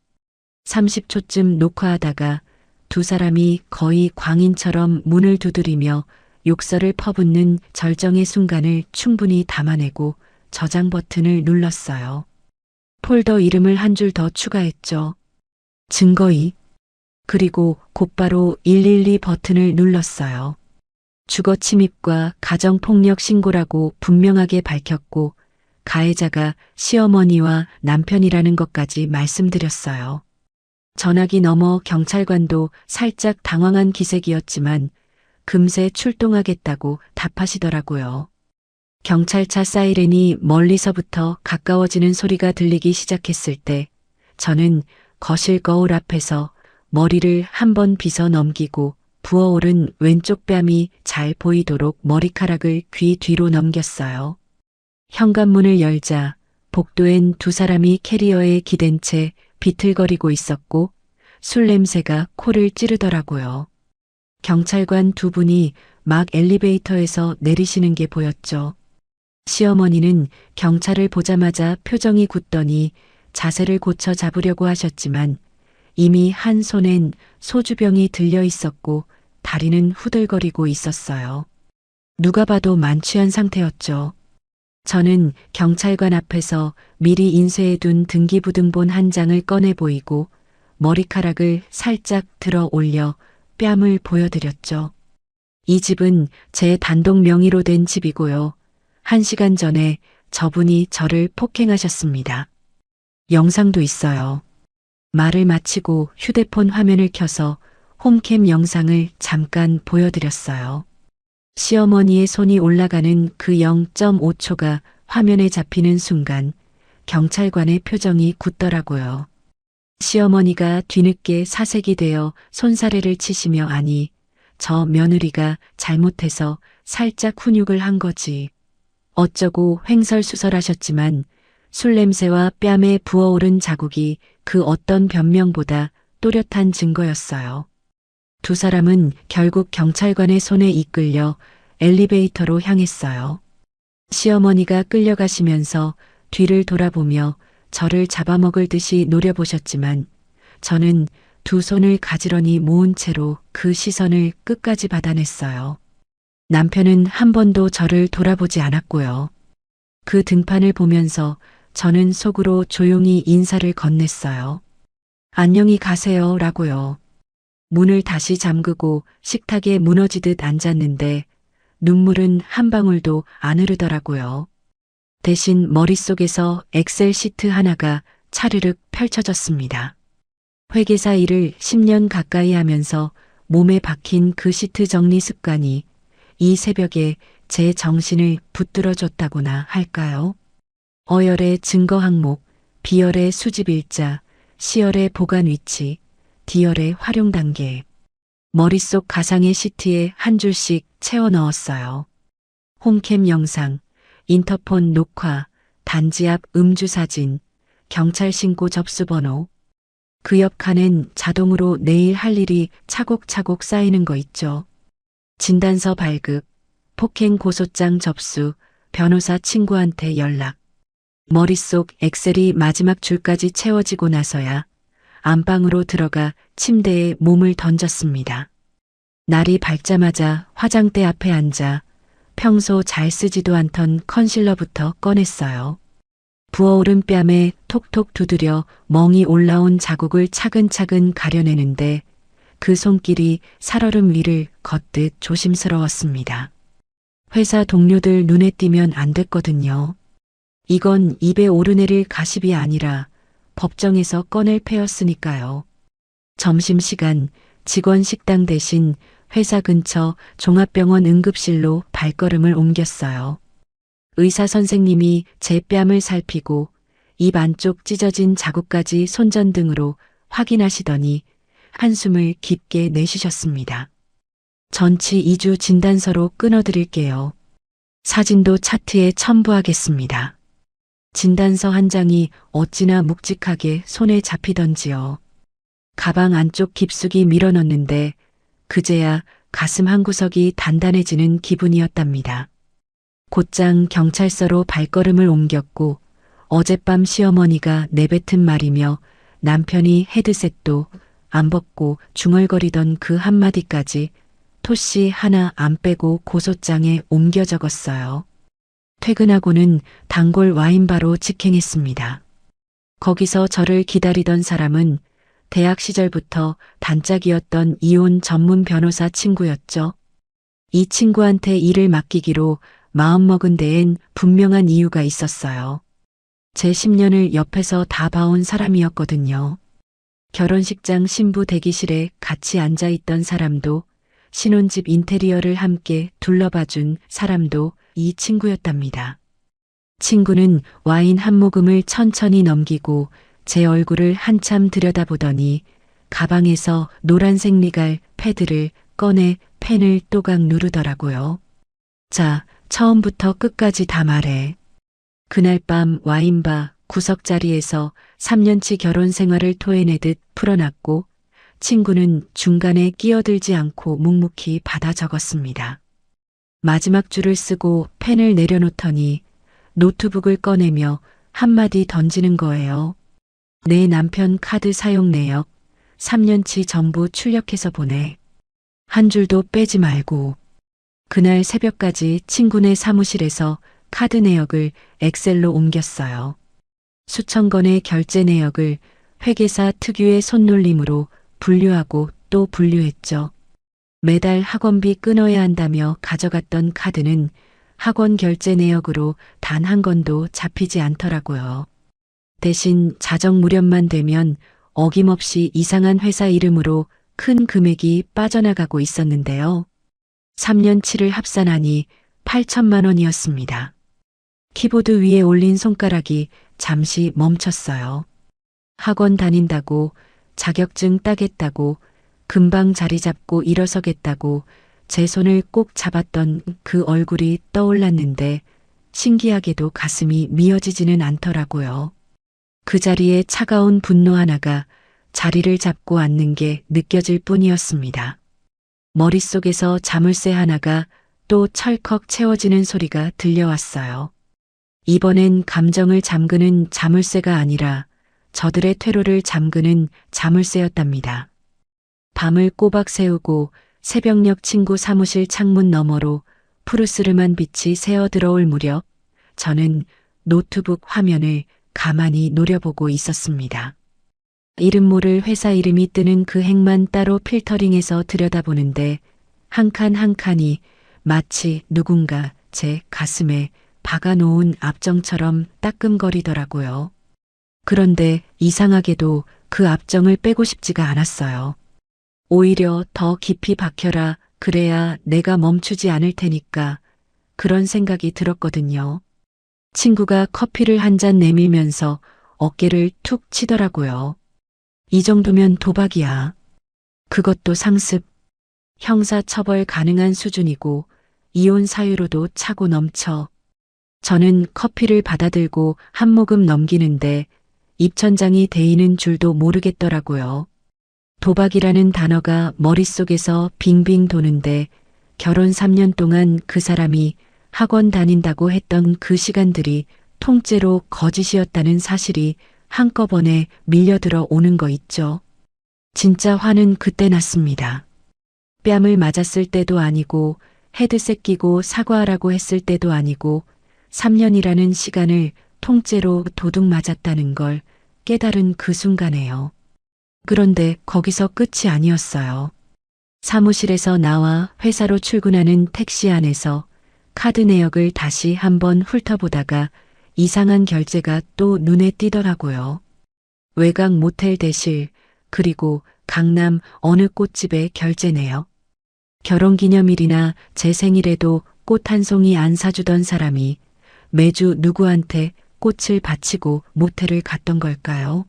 30초쯤 녹화하다가 두 사람이 거의 광인처럼 문을 두드리며 욕설을 퍼붓는 절정의 순간을 충분히 담아내고 저장 버튼을 눌렀어요. 폴더 이름을 한 줄 더 추가했죠. 증거이. 그리고 곧바로 112 버튼을 눌렀어요. 주거 침입과 가정폭력 신고라고 분명하게 밝혔고 가해자가 시어머니와 남편이라는 것까지 말씀드렸어요. 전화기 너머 경찰관도 살짝 당황한 기색이었지만 금세 출동하겠다고 답하시더라고요. 경찰차 사이렌이 멀리서부터 가까워지는 소리가 들리기 시작했을 때 저는 거실 거울 앞에서 머리를 한번 빗어 넘기고 부어오른 왼쪽 뺨이 잘 보이도록 머리카락을 귀 뒤로 넘겼어요. 현관문을 열자 복도엔 두 사람이 캐리어에 기댄 채 비틀거리고 있었고 술 냄새가 코를 찌르더라고요. 경찰관 두 분이 막 엘리베이터에서 내리시는 게 보였죠. 시어머니는 경찰을 보자마자 표정이 굳더니 자세를 고쳐 잡으려고 하셨지만 이미 한 손엔 소주병이 들려 있었고 다리는 후들거리고 있었어요. 누가 봐도 만취한 상태였죠. 저는 경찰관 앞에서 미리 인쇄해둔 등기부등본 한 장을 꺼내 보이고 머리카락을 살짝 들어 올려 뺨을 보여드렸죠. 이 집은 제 단독 명의로 된 집이고요. 1시간 전에 저분이 저를 폭행하셨습니다. 영상도 있어요. 말을 마치고 휴대폰 화면을 켜서 홈캠 영상을 잠깐 보여드렸어요. 시어머니의 손이 올라가는 그 0.5초가 화면에 잡히는 순간 경찰관의 표정이 굳더라고요. 시어머니가 뒤늦게 사색이 되어 손사래를 치시며 아니, 저 며느리가 잘못해서 살짝 훈육을 한 거지. 어쩌고 횡설수설하셨지만 술 냄새와 뺨에 부어오른 자국이 그 어떤 변명보다 또렷한 증거였어요. 두 사람은 결국 경찰관의 손에 이끌려 엘리베이터로 향했어요. 시어머니가 끌려가시면서 뒤를 돌아보며 저를 잡아먹을 듯이 노려보셨지만 저는 두 손을 가지런히 모은 채로 그 시선을 끝까지 받아냈어요. 남편은 한 번도 저를 돌아보지 않았고요. 그 등판을 보면서 저는 속으로 조용히 인사를 건넸어요. 안녕히 가세요 라고요. 문을 다시 잠그고 식탁에 무너지듯 앉았는데 눈물은 한 방울도 안 흐르더라고요. 대신 머릿속에서 엑셀 시트 하나가 차르륵 펼쳐졌습니다. 회계사 일을 10년 가까이 하면서 몸에 박힌 그 시트 정리 습관이 이 새벽에 제 정신을 붙들어줬다고나 할까요? 어열의 증거 항목, 비열의 수집 일자, 시열의 보관 위치, 디열의 활용 단계. 머릿속 가상의 시트에 한 줄씩 채워 넣었어요. 홈캠 영상, 인터폰 녹화, 단지 앞 음주 사진, 경찰 신고 접수 번호. 그 옆 칸엔 자동으로 내일 할 일이 차곡차곡 쌓이는 거 있죠. 진단서 발급, 폭행 고소장 접수, 변호사 친구한테 연락. 머릿속 엑셀이 마지막 줄까지 채워지고 나서야 안방으로 들어가 침대에 몸을 던졌습니다. 날이 밝자마자 화장대 앞에 앉아 평소 잘 쓰지도 않던 컨실러부터 꺼냈어요. 부어오른 뺨에 톡톡 두드려 멍이 올라온 자국을 차근차근 가려내는데 그 손길이 살얼음 위를 걷듯 조심스러웠습니다. 회사 동료들 눈에 띄면 안 됐거든요. 이건 입에 오르내릴 가십이 아니라 법정에서 꺼낼 패였으니까요. 점심시간 직원 식당 대신 회사 근처 종합병원 응급실로 발걸음을 옮겼어요. 의사 선생님이 제 뺨을 살피고 입 안쪽 찢어진 자국까지 손전등으로 확인하시더니 한숨을 깊게 내쉬셨습니다. 전치 2주 진단서로 끊어드릴게요. 사진도 차트에 첨부하겠습니다. 진단서 한 장이 어찌나 묵직하게 손에 잡히던지요. 가방 안쪽 깊숙이 밀어넣는데 그제야 가슴 한구석이 단단해지는 기분이었답니다. 곧장 경찰서로 발걸음을 옮겼고 어젯밤 시어머니가 내뱉은 말이며 남편이 헤드셋도 안 벗고 중얼거리던 그 한마디까지 토씨 하나 안 빼고 고소장에 옮겨 적었어요. 퇴근하고는 단골 와인바로 직행했습니다. 거기서 저를 기다리던 사람은 대학 시절부터 단짝이었던 이혼 전문 변호사 친구였죠. 이 친구한테 일을 맡기기로 마음먹은 데엔 분명한 이유가 있었어요. 제 10년을 옆에서 다 봐온 사람이었거든요. 결혼식장 신부 대기실에 같이 앉아있던 사람도 신혼집 인테리어를 함께 둘러봐준 사람도 이 친구였답니다. 친구는 와인 한 모금을 천천히 넘기고 제 얼굴을 한참 들여다보더니 가방에서 노란색 리갈 패드를 꺼내 펜을 또각 누르더라고요. 자, 처음부터 끝까지 다 말해. 그날 밤 와인바 구석자리에서 3년치 결혼 생활을 토해내듯 풀어놨고 친구는 중간에 끼어들지 않고 묵묵히 받아 적었습니다. 마지막 줄을 쓰고 펜을 내려놓더니 노트북을 꺼내며 한마디 던지는 거예요. 내 남편 카드 사용 내역 3년치 전부 출력해서 보내. 한 줄도 빼지 말고. 그날 새벽까지 친구네 사무실에서 카드 내역을 엑셀로 옮겼어요. 수천 건의 결제 내역을 회계사 특유의 손놀림으로 분류하고 또 분류했죠. 매달 학원비 끊어야 한다며 가져갔던 카드는 학원 결제 내역으로 단 한 건도 잡히지 않더라고요. 대신 자정 무렵만 되면 어김없이 이상한 회사 이름으로 큰 금액이 빠져나가고 있었는데요. 3년치를 합산하니 8천만 원이었습니다. 키보드 위에 올린 손가락이 잠시 멈췄어요. 학원 다닌다고, 자격증 따겠다고, 금방 자리 잡고 일어서겠다고 제 손을 꼭 잡았던 그 얼굴이 떠올랐는데 신기하게도 가슴이 미어지지는 않더라고요. 그 자리에 차가운 분노 하나가 자리를 잡고 앉는 게 느껴질 뿐이었습니다. 머릿속에서 자물쇠 하나가 또 철컥 채워지는 소리가 들려왔어요. 이번엔 감정을 잠그는 자물쇠가 아니라 저들의 퇴로를 잠그는 자물쇠였답니다. 밤을 꼬박 새우고 새벽녘 친구 사무실 창문 너머로 푸르스름한 빛이 새어 들어올 무렵 저는 노트북 화면을 가만히 노려보고 있었습니다. 이름 모를 회사 이름이 뜨는 그 행만 따로 필터링해서 들여다보는데 한 칸 한 칸이 마치 누군가 제 가슴에 박아놓은 압정처럼 따끔거리더라고요. 그런데 이상하게도 그 압정을 빼고 싶지가 않았어요. 오히려 더 깊이 박혀라, 그래야 내가 멈추지 않을 테니까 그런 생각이 들었거든요. 친구가 커피를 한 잔 내밀면서 어깨를 툭 치더라고요. 이 정도면 도박이야. 그것도 상습. 형사처벌 가능한 수준이고 이혼 사유로도 차고 넘쳐. 저는 커피를 받아들고 한 모금 넘기는데 입천장이 데이는 줄도 모르겠더라고요. 도박이라는 단어가 머릿속에서 빙빙 도는데 결혼 3년 동안 그 사람이 학원 다닌다고 했던 그 시간들이 통째로 거짓이었다는 사실이 한꺼번에 밀려들어 오는 거 있죠. 진짜 화는 그때 났습니다. 뺨을 맞았을 때도 아니고 헤드셋 끼고 사과하라고 했을 때도 아니고 3년이라는 시간을 통째로 도둑 맞았다는 걸 깨달은 그 순간에요. 그런데 거기서 끝이 아니었어요. 사무실에서 나와 회사로 출근하는 택시 안에서 카드 내역을 다시 한번 훑어보다가 이상한 결제가 또 눈에 띄더라고요. 외곽 모텔 대실, 그리고 강남 어느 꽃집의 결제 내역. 결혼기념일이나 제 생일에도 꽃 한 송이 안 사주던 사람이 매주 누구한테 꽃을 바치고 모텔을 갔던 걸까요?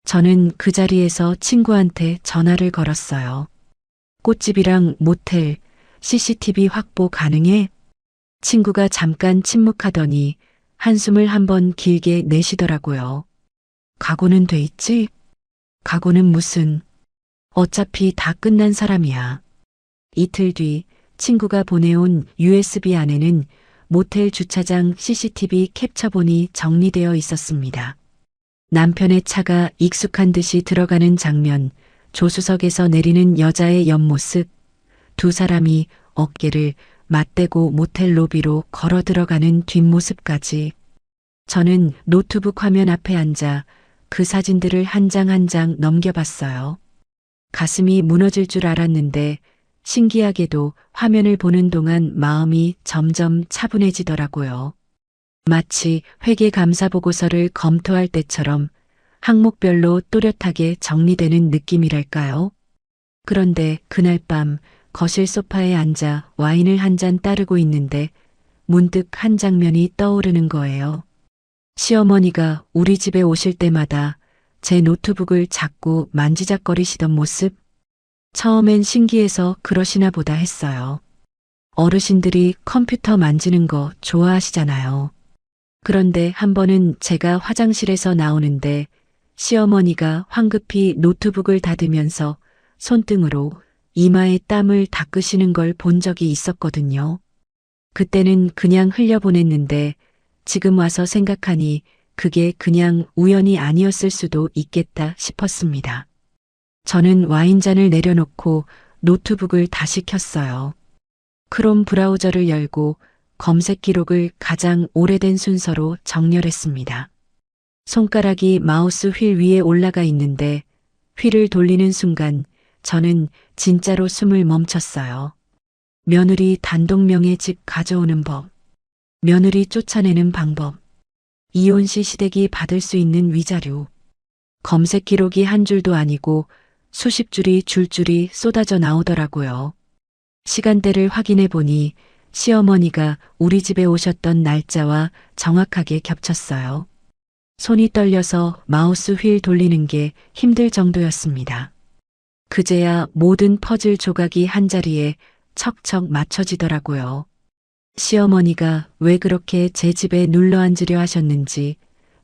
저는 그 자리에서 친구한테 전화를 걸었어요. 꽃집이랑 모텔, CCTV 확보 가능해? 친구가 잠깐 침묵하더니 한숨을 한번 길게 내쉬더라고요. 각오는 돼 있지? 각오는 무슨. 어차피 다 끝난 사람이야. 이틀 뒤 친구가 보내온 USB 안에는 모텔 주차장 CCTV 캡처본이 정리되어 있었습니다. 남편의 차가 익숙한 듯이 들어가는 장면, 조수석에서 내리는 여자의 옆모습, 두 사람이 어깨를 맞대고 모텔 로비로 걸어 들어가는 뒷모습까지. 저는 노트북 화면 앞에 앉아 그 사진들을 한 장 한 장 넘겨봤어요. 가슴이 무너질 줄 알았는데 신기하게도 화면을 보는 동안 마음이 점점 차분해지더라고요. 마치 회계 감사 보고서를 검토할 때처럼 항목별로 또렷하게 정리되는 느낌이랄까요? 그런데 그날 밤 거실 소파에 앉아 와인을 한 잔 따르고 있는데 문득 한 장면이 떠오르는 거예요. 시어머니가 우리 집에 오실 때마다 제 노트북을 자꾸 만지작거리시던 모습. 처음엔 신기해서 그러시나 보다 했어요. 어르신들이 컴퓨터 만지는 거 좋아하시잖아요. 그런데 한 번은 제가 화장실에서 나오는데 시어머니가 황급히 노트북을 닫으면서 손등으로 이마에 땀을 닦으시는 걸 본 적이 있었거든요. 그때는 그냥 흘려보냈는데 지금 와서 생각하니 그게 그냥 우연이 아니었을 수도 있겠다 싶었습니다. 저는 와인잔을 내려놓고 노트북을 다시 켰어요. 크롬 브라우저를 열고 검색 기록을 가장 오래된 순서로 정렬했습니다. 손가락이 마우스 휠 위에 올라가 있는데 휠을 돌리는 순간 저는 진짜로 숨을 멈췄어요. 며느리 단독명의 집 가져오는 법, 며느리 쫓아내는 방법, 이혼 시 시댁이 받을 수 있는 위자료, 검색 기록이 한 줄도 아니고 수십 줄이 줄줄이 쏟아져 나오더라고요. 시간대를 확인해 보니 시어머니가 우리 집에 오셨던 날짜와 정확하게 겹쳤어요. 손이 떨려서 마우스 휠 돌리는 게 힘들 정도였습니다. 그제야 모든 퍼즐 조각이 한자리에 척척 맞춰지더라고요. 시어머니가 왜 그렇게 제 집에 눌러 앉으려 하셨는지,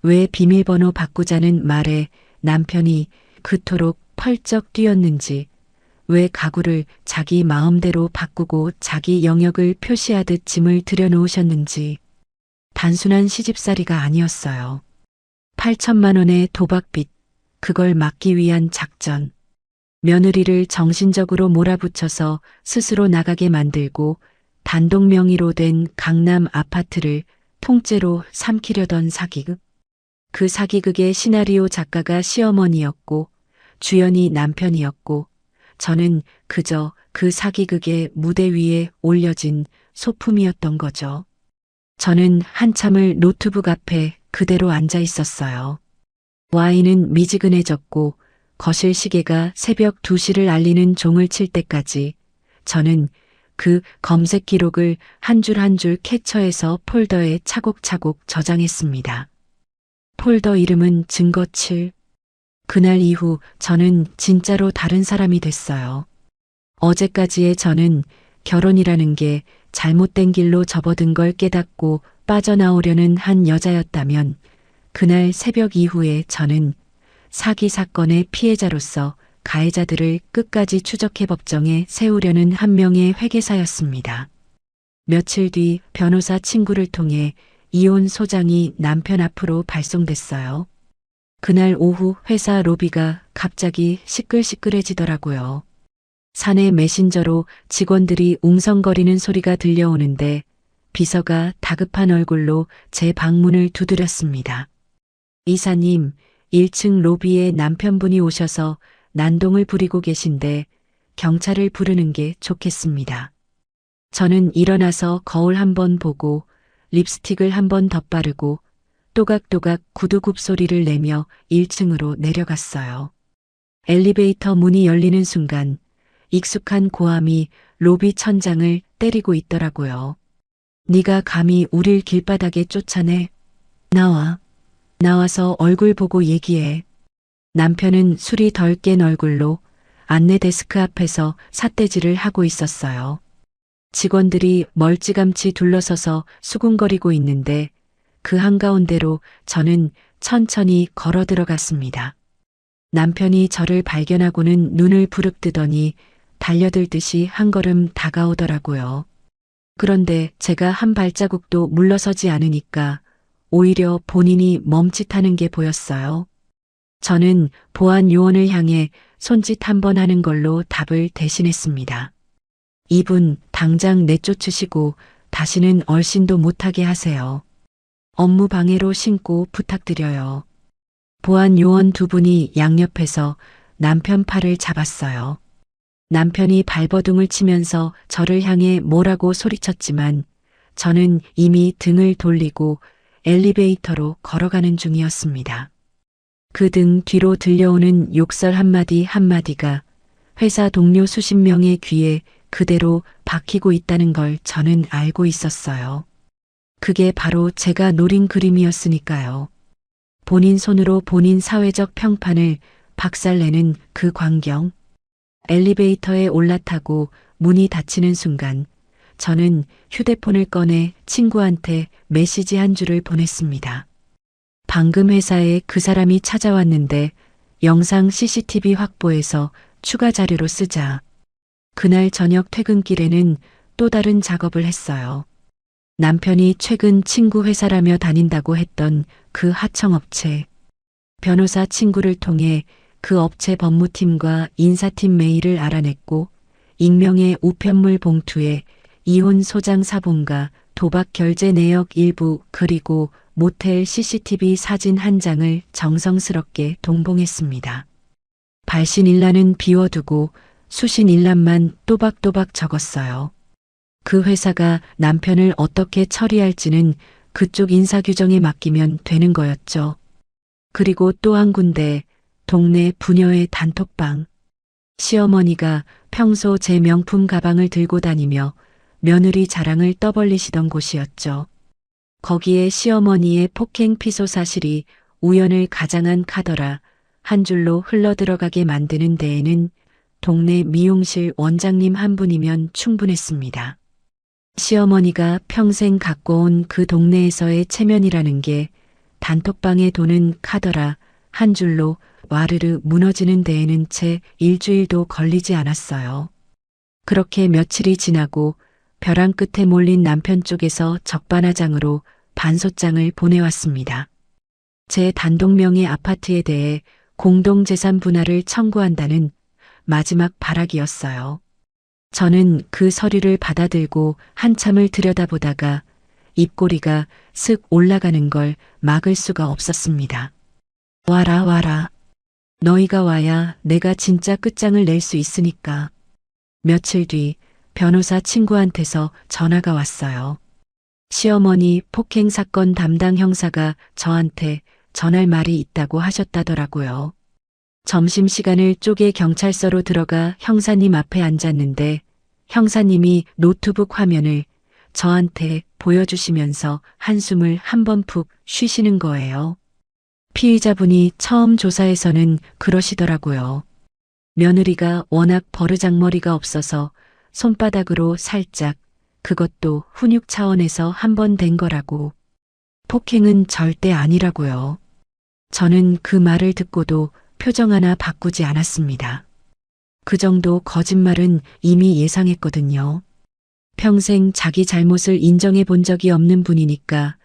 왜 비밀번호 바꾸자는 말에 남편이 그토록 펄쩍 뛰었는지, 왜 가구를 자기 마음대로 바꾸고 자기 영역을 표시하듯 짐을 들여놓으셨는지. 단순한 시집살이가 아니었어요. 8천만 원의 도박빚, 그걸 막기 위한 작전. 며느리를 정신적으로 몰아붙여서 스스로 나가게 만들고 단독 명의로 된 강남 아파트를 통째로 삼키려던 사기극. 그 사기극의 시나리오 작가가 시어머니였고 주연이 남편이었고 저는 그저 그 사기극의 무대 위에 올려진 소품이었던 거죠. 저는 한참을 노트북 앞에 그대로 앉아 있었어요. 와인은 미지근해졌고 거실 시계가 새벽 2시를 알리는 종을 칠 때까지 저는 그 검색 기록을 한 줄 한 줄 캡처해서 폴더에 차곡차곡 저장했습니다. 폴더 이름은 증거 7. 그날 이후 저는 진짜로 다른 사람이 됐어요. 어제까지의 저는 결혼이라는 게 잘못된 길로 접어든 걸 깨닫고 빠져나오려는 한 여자였다면 그날 새벽 이후에 저는 사기 사건의 피해자로서 가해자들을 끝까지 추적해 법정에 세우려는 한 명의 회계사였습니다. 며칠 뒤 변호사 친구를 통해 이혼 소장이 남편 앞으로 발송됐어요. 그날 오후 회사 로비가 갑자기 시끌시끌해지더라고요. 사내 메신저로 직원들이 웅성거리는 소리가 들려오는데 비서가 다급한 얼굴로 제 방문을 두드렸습니다. 이사님, 1층 로비에 남편분이 오셔서 난동을 부리고 계신데 경찰을 부르는 게 좋겠습니다. 저는 일어나서 거울 한번 보고 립스틱을 한번 덧바르고 또각또각 구두굽 소리를 내며 1층으로 내려갔어요. 엘리베이터 문이 열리는 순간 익숙한 고함이 로비 천장을 때리고 있더라고요. 네가 감히 우릴 길바닥에 쫓아내? 나와. 나와서 얼굴 보고 얘기해. 남편은 술이 덜 깬 얼굴로 안내 데스크 앞에서 삿대질을 하고 있었어요. 직원들이 멀찌감치 둘러서서 수군거리고 있는데 그 한가운데로 저는 천천히 걸어 들어갔습니다. 남편이 저를 발견하고는 눈을 부릅뜨더니 달려들듯이 한 걸음 다가오더라고요. 그런데 제가 한 발자국도 물러서지 않으니까 오히려 본인이 멈칫하는 게 보였어요. 저는 보안 요원을 향해 손짓 한번 하는 걸로 답을 대신했습니다. 이분 당장 내쫓으시고 다시는 얼씬도 못하게 하세요. 업무 방해로 신고 부탁드려요. 보안 요원 두 분이 양옆에서 남편 팔을 잡았어요. 남편이 발버둥을 치면서 저를 향해 뭐라고 소리쳤지만 저는 이미 등을 돌리고 엘리베이터로 걸어가는 중이었습니다. 그 등 뒤로 들려오는 욕설 한마디 한마디가 회사 동료 수십 명의 귀에 그대로 박히고 있다는 걸 저는 알고 있었어요. 그게 바로 제가 노린 그림이었으니까요. 본인 손으로 본인 사회적 평판을 박살내는 그 광경. 엘리베이터에 올라타고 문이 닫히는 순간 저는 휴대폰을 꺼내 친구한테 메시지 한 줄을 보냈습니다. 방금 회사에 그 사람이 찾아왔는데 영상 CCTV 확보해서 추가 자료로 쓰자. 그날 저녁 퇴근길에는 또 다른 작업을 했어요. 남편이 최근 친구 회사라며 다닌다고 했던 그 하청업체. 변호사 친구를 통해 그 업체 법무팀과 인사팀 메일을 알아냈고 익명의 우편물 봉투에 이혼 소장 사본과 도박 결제 내역 일부 그리고 모텔 CCTV 사진 한 장을 정성스럽게 동봉했습니다. 발신일란은 비워두고 수신일란만 또박또박 적었어요. 그 회사가 남편을 어떻게 처리할지는 그쪽 인사규정에 맡기면 되는 거였죠. 그리고 또 한 군데 동네 부녀의 단톡방. 시어머니가 평소 제 명품 가방을 들고 다니며 며느리 자랑을 떠벌리시던 곳이었죠. 거기에 시어머니의 폭행 피소 사실이 우연을 가장한 카더라 한 줄로 흘러들어가게 만드는 데에는 동네 미용실 원장님 한 분이면 충분했습니다. 시어머니가 평생 갖고 온 그 동네에서의 체면이라는 게 단톡방에 도는 카더라 한 줄로 와르르 무너지는 데에는 채 일주일도 걸리지 않았어요. 그렇게 며칠이 지나고 벼랑 끝에 몰린 남편 쪽에서 적반하장으로 반소장을 보내왔습니다. 제 단독명의 아파트에 대해 공동재산 분할을 청구한다는 마지막 발악이었어요. 저는 그 서류를 받아들고 한참을 들여다보다가 입꼬리가 슥 올라가는 걸 막을 수가 없었습니다. 와라 와라. 너희가 와야 내가 진짜 끝장을 낼 수 있으니까. 며칠 뒤 변호사 친구한테서 전화가 왔어요. 시어머니 폭행 사건 담당 형사가 저한테 전할 말이 있다고 하셨다더라고요. 점심시간을 쪼개 경찰서로 들어가 형사님 앞에 앉았는데 형사님이 노트북 화면을 저한테 보여주시면서 한숨을 한 번 푹 쉬시는 거예요. 피의자분이 처음 조사에서는 그러시더라고요. 며느리가 워낙 버르장머리가 없어서 손바닥으로 살짝, 그것도 훈육 차원에서 한 번 된 거라고. 폭행은 절대 아니라고요. 저는 그 말을 듣고도 표정 하나 바꾸지 않았습니다. 그 정도 거짓말은 이미 예상했거든요. 평생 자기 잘못을 인정해 본 적이 없는 분이니까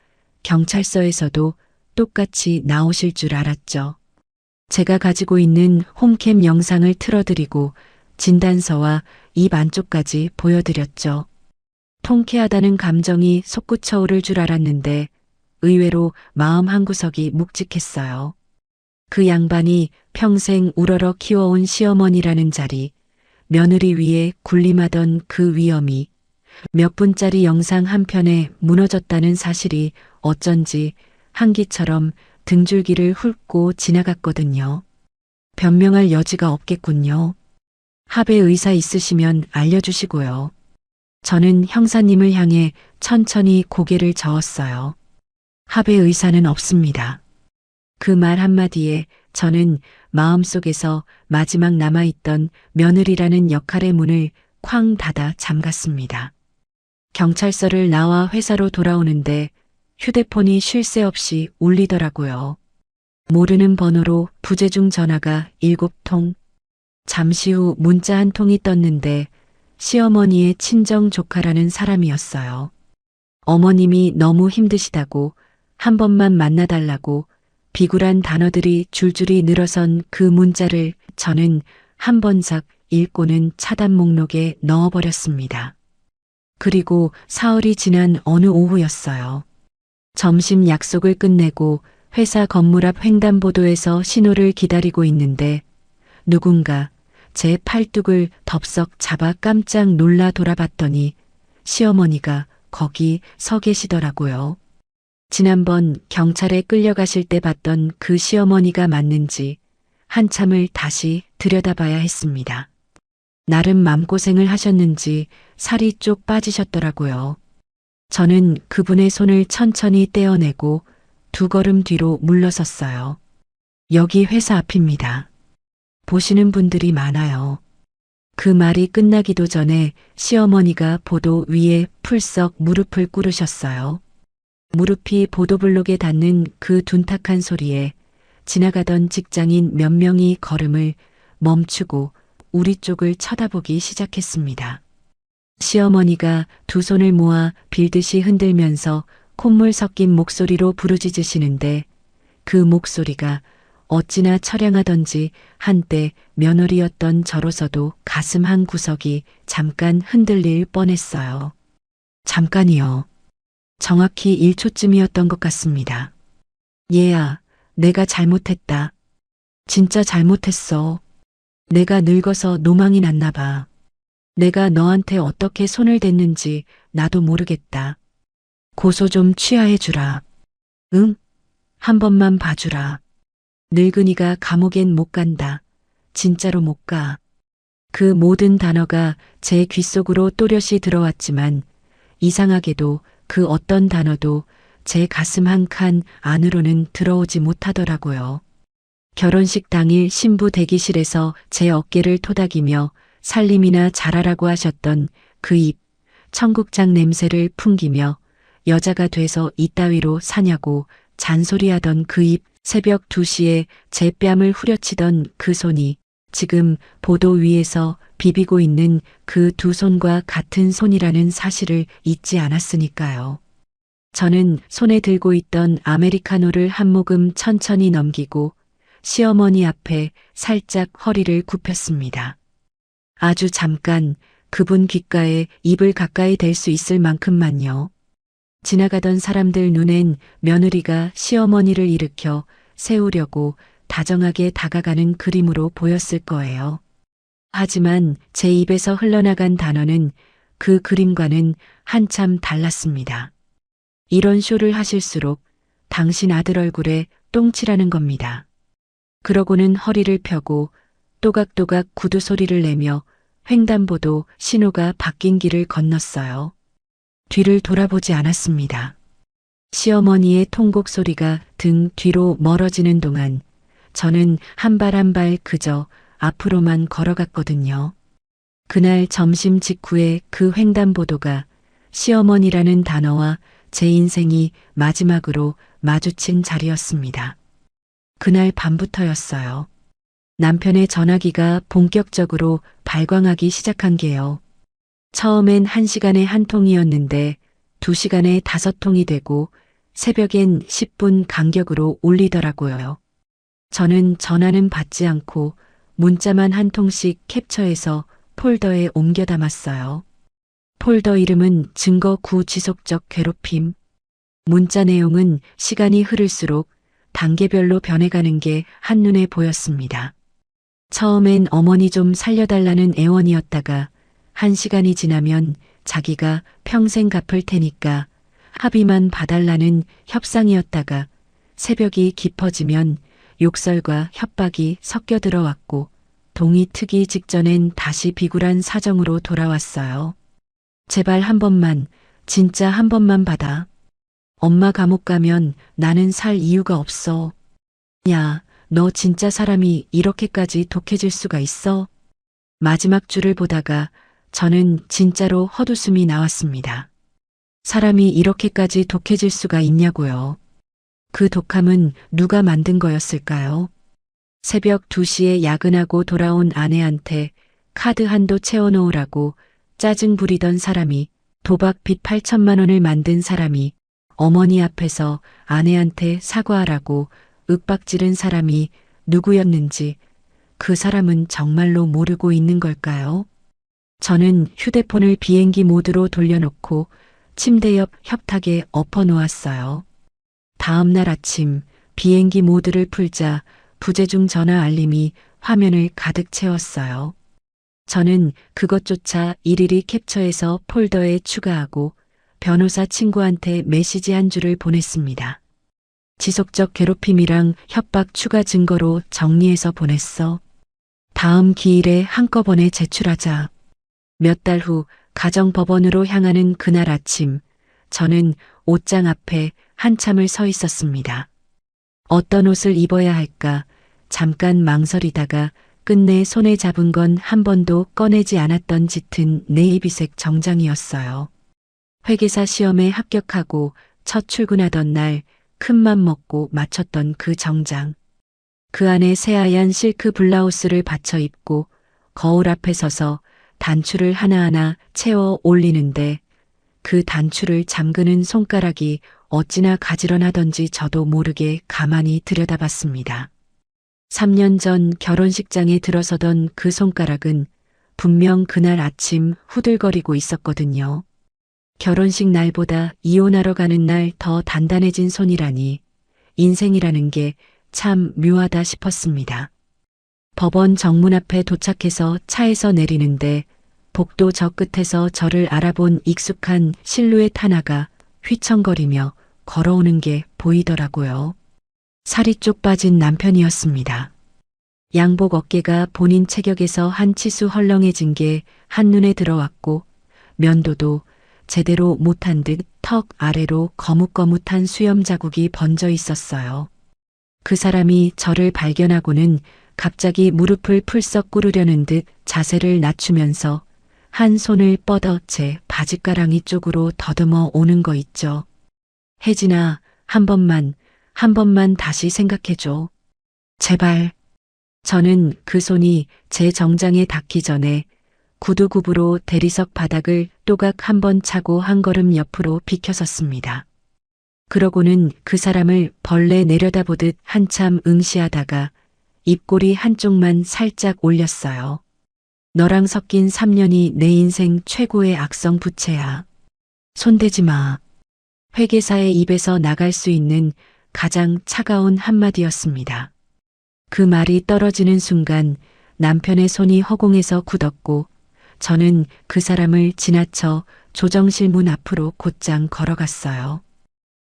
경찰서에서도 똑같이 나오실 줄 알았죠. 제가 가지고 있는 홈캠 영상을 틀어드리고 진단서와 입 안쪽까지 보여드렸죠. 통쾌하다는 감정이 솟구쳐 오를 줄 알았는데 의외로 마음 한구석이 묵직했어요. 그 양반이 평생 우러러 키워온 시어머니라는 자리, 며느리 위에 군림하던 그 위엄이 몇 분짜리 영상 한 편에 무너졌다는 사실이 어쩐지 한기처럼 등줄기를 훑고 지나갔거든요. 변명할 여지가 없겠군요. 합의 의사 있으시면 알려주시고요. 저는 형사님을 향해 천천히 고개를 저었어요. 합의 의사는 없습니다. 그 말 한마디에 저는 마음속에서 마지막 남아있던 며느리라는 역할의 문을 쾅 닫아 잠갔습니다. 경찰서를 나와 회사로 돌아오는데 휴대폰이 쉴 새 없이 울리더라고요. 모르는 번호로 부재중 전화가 7통. 잠시 후 문자 한 통이 떴는데 시어머니의 친정 조카라는 사람이었어요. 어머님이 너무 힘드시다고 한 번만 만나달라고 비굴한 단어들이 줄줄이 늘어선 그 문자를 저는 한 번작 읽고는 차단 목록에 넣어버렸습니다. 그리고 사흘이 지난 어느 오후였어요. 점심 약속을 끝내고 회사 건물 앞 횡단보도에서 신호를 기다리고 있는데 누군가 제 팔뚝을 덥석 잡아 깜짝 놀라 돌아봤더니 시어머니가 거기 서 계시더라고요. 지난번 경찰에 끌려가실 때 봤던 그 시어머니가 맞는지 한참을 다시 들여다봐야 했습니다. 나름 맘고생을 하셨는지 살이 쪽 빠지셨더라고요. 저는 그분의 손을 천천히 떼어내고 2걸음 뒤로 물러섰어요. 여기 회사 앞입니다. 보시는 분들이 많아요. 그 말이 끝나기도 전에 시어머니가 보도 위에 풀썩 무릎을 꿇으셨어요. 무릎이 보도블록에 닿는 그 둔탁한 소리에 지나가던 직장인 몇 명이 걸음을 멈추고 우리 쪽을 쳐다보기 시작했습니다. 시어머니가 2 손을 모아 빌듯이 흔들면서 콧물 섞인 목소리로 부르짖으시는데 그 목소리가 어찌나 처량하던지 한때 며느리였던 저로서도 가슴 한 구석이 잠깐 흔들릴 뻔했어요. 잠깐이요. 정확히 1초쯤이었던 것 같습니다. 얘야, 내가 잘못했다. 진짜 잘못했어. 내가 늙어서 노망이 났나 봐. 내가 너한테 어떻게 손을 댔는지 나도 모르겠다. 고소 좀 취하해 주라. 응? 한 번만 봐주라. 늙은이가 감옥엔 못 간다. 진짜로 못 가. 그 모든 단어가 제 귓속으로 또렷이 들어왔지만 이상하게도 그 어떤 단어도 제 가슴 한 칸 안으로는 들어오지 못하더라고요. 결혼식 당일 신부 대기실에서 제 어깨를 토닥이며 살림이나 잘하라고 하셨던 그 입, 청국장 냄새를 풍기며 여자가 돼서 이따위로 사냐고 잔소리하던 그 입, 새벽 2시에 제 뺨을 후려치던 그 손이 지금 보도 위에서 비비고 있는 그 2 손과 같은 손이라는 사실을 잊지 않았으니까요. 저는 손에 들고 있던 아메리카노를 한 모금 천천히 넘기고 시어머니 앞에 살짝 허리를 굽혔습니다. 아주 잠깐 그분 귓가에 입을 가까이 댈 수 있을 만큼만요. 지나가던 사람들 눈엔 며느리가 시어머니를 일으켜 세우려고 다정하게 다가가는 그림으로 보였을 거예요. 하지만 제 입에서 흘러나간 단어는 그 그림과는 한참 달랐습니다. 이런 쇼를 하실수록 당신 아들 얼굴에 똥칠하는 겁니다. 그러고는 허리를 펴고 또각또각 구두 소리를 내며 횡단보도 신호가 바뀐 길을 건넜어요. 뒤를 돌아보지 않았습니다. 시어머니의 통곡 소리가 등 뒤로 멀어지는 동안 저는 한 발 한 발 그저 앞으로만 걸어갔거든요. 그날 점심 직후에 그 횡단보도가 시어머니라는 단어와 제 인생이 마지막으로 마주친 자리였습니다. 그날 밤부터였어요. 남편의 전화기가 본격적으로 발광하기 시작한 게요. 처음엔 1시간에 1통이었는데 2시간에 5통이 되고 새벽엔 10분 간격으로 울리더라고요. 저는 전화는 받지 않고 문자만 1통씩 캡처해서 폴더에 옮겨 담았어요. 폴더 이름은 증거 구지속적 괴롭힘. 문자 내용은 시간이 흐를수록 단계별로 변해가는 게 한눈에 보였습니다. 처음엔 어머니 좀 살려달라는 애원이었다가 1시간이 지나면 자기가 평생 갚을 테니까 합의만 봐달라는 협상이었다가 새벽이 깊어지면 욕설과 협박이 섞여 들어왔고 동이 트기 직전엔 다시 비굴한 사정으로 돌아왔어요. 제발 한 번만, 진짜 한 번만 받아. 엄마 감옥 가면 나는 살 이유가 없어. 야, 너 진짜 사람이 이렇게까지 독해질 수가 있어? 마지막 줄을 보다가 저는 진짜로 헛웃음이 나왔습니다. 사람이 이렇게까지 독해질 수가 있냐고요. 그 독함은 누가 만든 거였을까요? 새벽 2시에 야근하고 돌아온 아내한테 카드 한도 채워놓으라고 짜증 부리던 사람이, 도박 빚 8천만 원을 만든 사람이, 어머니 앞에서 아내한테 사과하라고 윽박지른 사람이 누구였는지 그 사람은 정말로 모르고 있는 걸까요? 저는 휴대폰을 비행기 모드로 돌려놓고 침대 옆 협탁에 엎어 놓았어요. 다음 날 아침 비행기 모드를 풀자 부재중 전화 알림이 화면을 가득 채웠어요. 저는 그것조차 일일이 캡처해서 폴더에 추가하고 변호사 친구한테 메시지 한 줄을 보냈습니다. 지속적 괴롭힘이랑 협박 추가 증거로 정리해서 보냈어. 다음 기일에 한꺼번에 제출하자. 몇 달 후 가정법원으로 향하는 그날 아침, 저는 옷장 앞에 한참을 서 있었습니다. 어떤 옷을 입어야 할까 잠깐 망설이다가 끝내 손에 잡은 건 한 번도 꺼내지 않았던 짙은 네이비색 정장이었어요. 회계사 시험에 합격하고 첫 출근하던 날 큰맘 먹고 맞췄던 그 정장. 그 안에 새하얀 실크 블라우스를 받쳐 입고 거울 앞에 서서 단추를 하나하나 채워 올리는데 그 단추를 잠그는 손가락이 어찌나 가지런하던지 저도 모르게 가만히 들여다봤습니다. 3년 전 결혼식장에 들어서던 그 손가락은 분명 그날 아침 후들거리고 있었거든요. 결혼식 날보다 이혼하러 가는 날 더 단단해진 손이라니 인생이라는 게 참 묘하다 싶었습니다. 법원 정문 앞에 도착해서 차에서 내리는데 복도 저 끝에서 저를 알아본 익숙한 실루엣 하나가 휘청거리며 걸어오는 게 보이더라고요. 살이 쪽 빠진 남편이었습니다. 양복 어깨가 본인 체격에서 한 치수 헐렁해진 게 한눈에 들어왔고 면도도 제대로 못한 듯 턱 아래로 거뭇거뭇한 수염 자국이 번져 있었어요. 그 사람이 저를 발견하고는 갑자기 무릎을 풀썩 꿇으려는 듯 자세를 낮추면서 한 손을 뻗어 제 바짓가랑이 쪽으로 더듬어 오는 거 있죠. 혜진아, 한 번만 다시 생각해줘. 제발. 저는 그 손이 제 정장에 닿기 전에 구두굽으로 대리석 바닥을 또각 한 번 차고 한 걸음 옆으로 비켜섰습니다. 그러고는 그 사람을 벌레 내려다보듯 한참 응시하다가 입꼬리 한쪽만 살짝 올렸어요. 너랑 섞인 3년이 내 인생 최고의 악성 부채야. 손대지 마. 회계사의 입에서 나갈 수 있는 가장 차가운 한마디였습니다. 그 말이 떨어지는 순간 남편의 손이 허공에서 굳었고 저는 그 사람을 지나쳐 조정실 문 앞으로 곧장 걸어갔어요.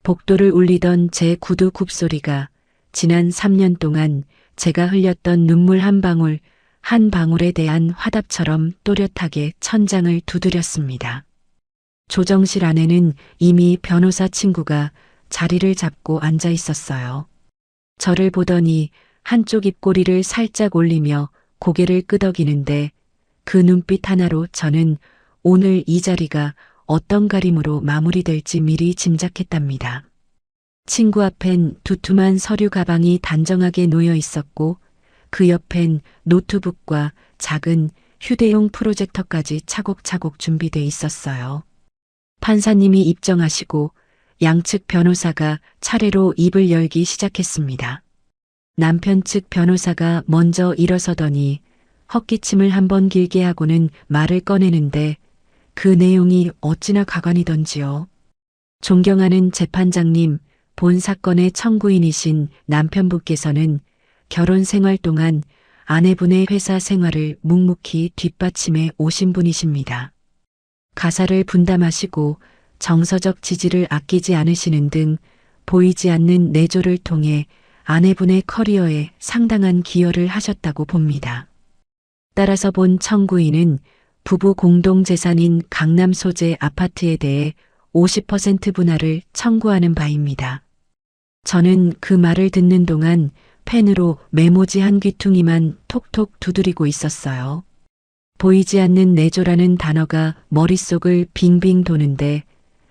복도를 울리던 제 구두 굽소리가 지난 3년 동안 제가 흘렸던 눈물 한 방울에 대한 화답처럼 또렷하게 천장을 두드렸습니다. 조정실 안에는 이미 변호사 친구가 자리를 잡고 앉아 있었어요. 저를 보더니 한쪽 입꼬리를 살짝 올리며 고개를 끄덕이는데 그 눈빛 하나로 저는 오늘 이 자리가 어떤 가림으로 마무리될지 미리 짐작했답니다. 친구 앞엔 두툼한 서류 가방이 단정하게 놓여 있었고 그 옆엔 노트북과 작은 휴대용 프로젝터까지 차곡차곡 준비돼 있었어요. 판사님이 입정하시고 양측 변호사가 차례로 입을 열기 시작했습니다. 남편 측 변호사가 먼저 일어서더니 헛기침을 한번 길게 하고는 말을 꺼내는데 그 내용이 어찌나 가관이던지요. 존경하는 재판장님, 본 사건의 청구인이신 남편분께서는 결혼 생활 동안 아내분의 회사 생활을 묵묵히 뒷받침해 오신 분이십니다. 가사를 분담하시고 정서적 지지를 아끼지 않으시는 등 보이지 않는 내조를 통해 아내분의 커리어에 상당한 기여를 하셨다고 봅니다. 따라서 본 청구인은 부부 공동 재산인 강남 소재 아파트에 대해 50% 분할을 청구하는 바입니다. 저는 그 말을 듣는 동안 펜으로 메모지 한 귀퉁이만 톡톡 두드리고 있었어요. 보이지 않는 내조라는 단어가 머릿속을 빙빙 도는데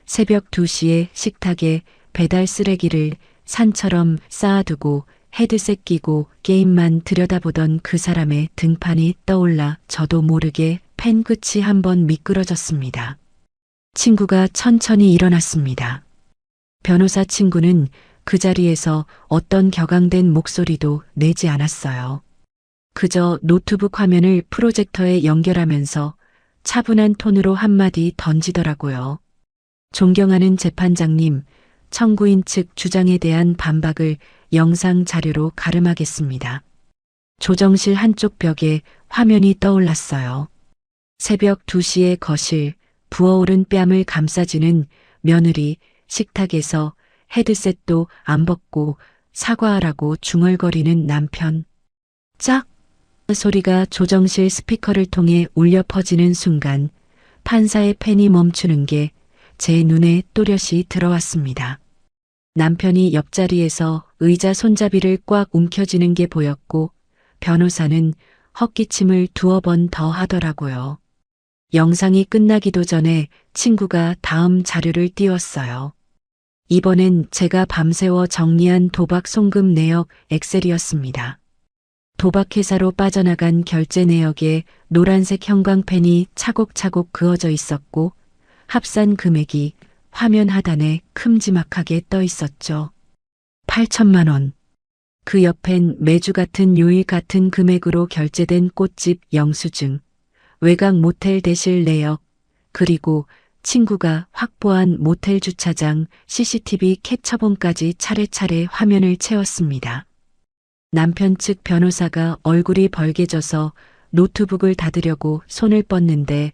새벽 2시에 식탁에 배달 쓰레기를 산처럼 쌓아두고 헤드셋 끼고 게임만 들여다보던 그 사람의 등판이 떠올라 저도 모르게 펜 끝이 한번 미끄러졌습니다. 친구가 천천히 일어났습니다. 변호사 친구는 그 자리에서 어떤 격앙된 목소리도 내지 않았어요. 그저 노트북 화면을 프로젝터에 연결하면서 차분한 톤으로 한마디 던지더라고요. 존경하는 재판장님, 청구인 측 주장에 대한 반박을 영상 자료로 가름하겠습니다. 조정실 한쪽 벽에 화면이 떠올랐어요. 새벽 2시의 거실, 부어오른 뺨을 감싸지는 며느리, 식탁에서 헤드셋도 안 벗고 사과하라고 중얼거리는 남편. 짝! 소리가 조정실 스피커를 통해 울려 퍼지는 순간 판사의 펜이 멈추는 게 제 눈에 또렷이 들어왔습니다. 남편이 옆자리에서 의자 손잡이를 꽉 움켜쥐는 게 보였고 변호사는 헛기침을 2번 더 하더라고요. 영상이 끝나기도 전에 친구가 다음 자료를 띄웠어요. 이번엔 제가 밤새워 정리한 도박 송금 내역 엑셀이었습니다. 도박회사로 빠져나간 결제 내역에 노란색 형광펜이 차곡차곡 그어져 있었고 합산 금액이 화면 하단에 큼지막하게 떠 있었죠. 8천만 원. 그 옆엔 매주 같은 요일 같은 금액으로 결제된 꽃집 영수증, 외곽 모텔 대실 내역, 그리고 친구가 확보한 모텔 주차장 CCTV 캡처본까지 차례차례 화면을 채웠습니다. 남편 측 변호사가 얼굴이 벌개져서 노트북을 닫으려고 손을 뻗는데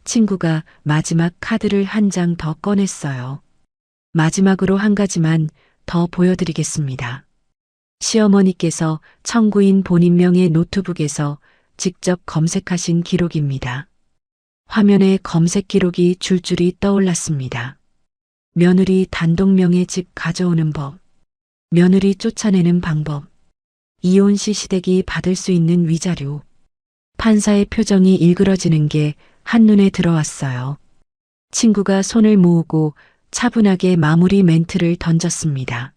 친구가 마지막 카드를 한 장 더 꺼냈어요. 마지막으로 한 가지만 더 보여드리겠습니다. 시어머니께서 청구인 본인명의 노트북에서 직접 검색하신 기록입니다. 화면에 검색 기록이 줄줄이 떠올랐습니다. 며느리 단독명의 집 가져오는 법, 며느리 쫓아내는 방법, 이혼 시 시댁이 받을 수 있는 위자료. 판사의 표정이 일그러지는 게 한눈에 들어왔어요. 친구가 손을 모으고 차분하게 마무리 멘트를 던졌습니다.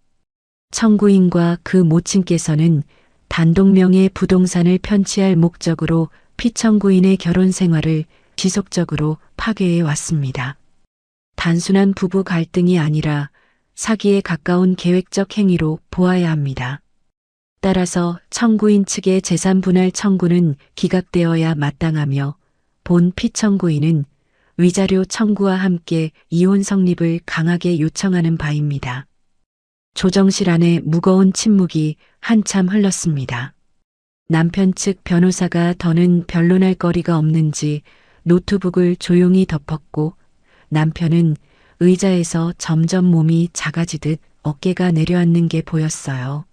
청구인과 그 모친께서는 단독명의 부동산을 편취할 목적으로 피청구인의 결혼 생활을 지속적으로 파괴해 왔습니다. 단순한 부부 갈등이 아니라 사기에 가까운 계획적 행위로 보아야 합니다. 따라서 청구인 측의 재산 분할 청구는 기각되어야 마땅하며 본 피청구인은 위자료 청구와 함께 이혼 성립을 강하게 요청하는 바입니다. 조정실 안에 무거운 침묵이 한참 흘렀습니다. 남편 측 변호사가 더는 변론할 거리가 없는지 노트북을 조용히 덮었고 남편은 의자에서 점점 몸이 작아지듯 어깨가 내려앉는 게 보였어요.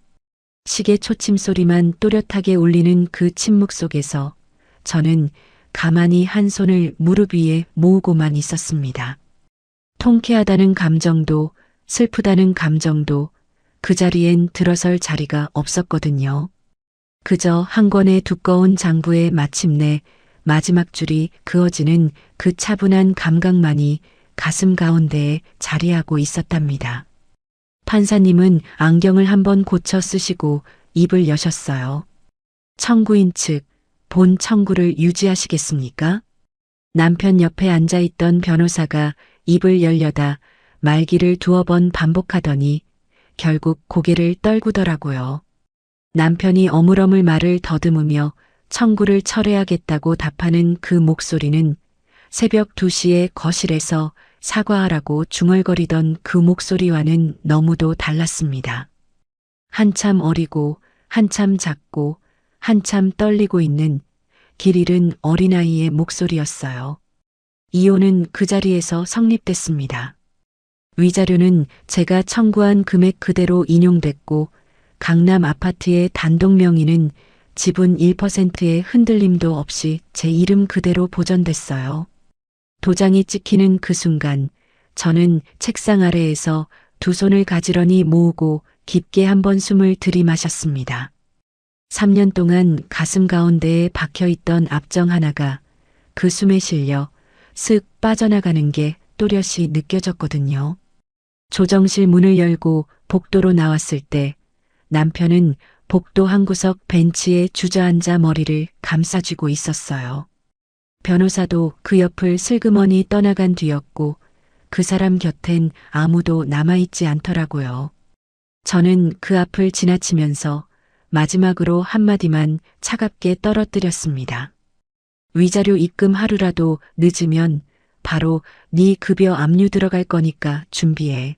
시계 초침 소리만 또렷하게 울리는 그 침묵 속에서 저는 가만히 한 손을 무릎 위에 모으고만 있었습니다. 통쾌하다는 감정도 슬프다는 감정도 그 자리엔 들어설 자리가 없었거든요. 그저 한 권의 두꺼운 장부에 마침내 마지막 줄이 그어지는 그 차분한 감각만이 가슴 가운데에 자리하고 있었답니다. 판사님은 안경을 한번 고쳐 쓰시고 입을 여셨어요. 청구인 측, 본 청구를 유지하시겠습니까? 남편 옆에 앉아있던 변호사가 입을 열려다 말기를 2번 반복하더니 결국 고개를 떨구더라고요. 남편이 어물어물 말을 더듬으며 청구를 철회하겠다고 답하는 그 목소리는 새벽 2시에 거실에서 사과하라고 중얼거리던 그 목소리와는 너무도 달랐습니다. 한참 어리고 한참 작고 한참 떨리고 있는 길 잃은 어린아이의 목소리였어요. 이혼은 그 자리에서 성립됐습니다. 위자료는 제가 청구한 금액 그대로 인용됐고 강남 아파트의 단독 명의는 지분 1%의 흔들림도 없이 제 이름 그대로 보존됐어요. 도장이 찍히는 그 순간 저는 책상 아래에서 두 손을 가지런히 모으고 깊게 한번 숨을 들이마셨습니다. 3년 동안 가슴 가운데에 박혀있던 압정 하나가 그 숨에 실려 슥 빠져나가는 게 또렷이 느껴졌거든요. 조정실 문을 열고 복도로 나왔을 때 남편은 복도 한 구석 벤치에 주저앉아 머리를 감싸쥐고 있었어요. 변호사도 그 옆을 슬그머니 떠나간 뒤였고 그 사람 곁엔 아무도 남아있지 않더라고요. 저는 그 앞을 지나치면서 마지막으로 한마디만 차갑게 떨어뜨렸습니다. 위자료 입금 하루라도 늦으면 바로 네 급여 압류 들어갈 거니까 준비해.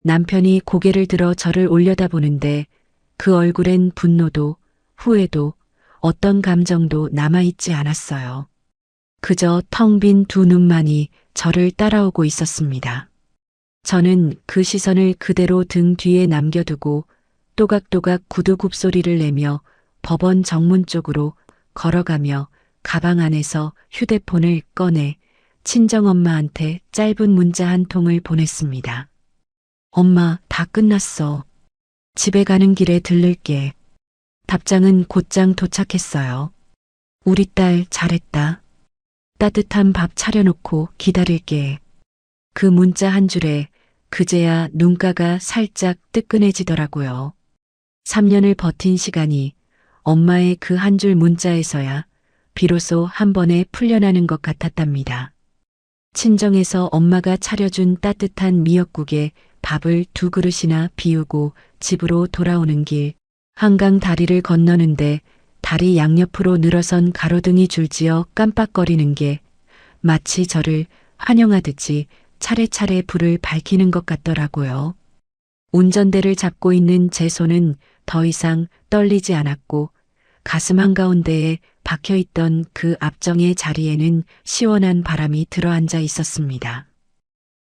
남편이 고개를 들어 저를 올려다보는데 그 얼굴엔 분노도 후회도 어떤 감정도 남아있지 않았어요. 그저 텅 빈 두 눈만이 저를 따라오고 있었습니다. 저는 그 시선을 그대로 등 뒤에 남겨두고 또각또각 구두 굽소리를 내며 법원 정문 쪽으로 걸어가며 가방 안에서 휴대폰을 꺼내 친정엄마한테 짧은 문자 한 통을 보냈습니다. 엄마, 다 끝났어. 집에 가는 길에 들를게. 답장은 곧장 도착했어요. 우리 딸 잘했다. 따뜻한 밥 차려놓고 기다릴게. 그 문자 한 줄에 그제야 눈가가 살짝 뜨끈해지더라고요. 3년을 버틴 시간이 엄마의 그 한 줄 문자에서야 비로소 한 번에 풀려나는 것 같았답니다. 친정에서 엄마가 차려준 따뜻한 미역국에 밥을 두 그릇이나 비우고 집으로 돌아오는 길, 한강 다리를 건너는데 다리 양옆으로 늘어선 가로등이 줄지어 깜빡거리는 게 마치 저를 환영하듯이 차례차례 불을 밝히는 것 같더라고요. 운전대를 잡고 있는 제 손은 더 이상 떨리지 않았고 가슴 한가운데에 박혀있던 그 압정의 자리에는 시원한 바람이 들어앉아 있었습니다.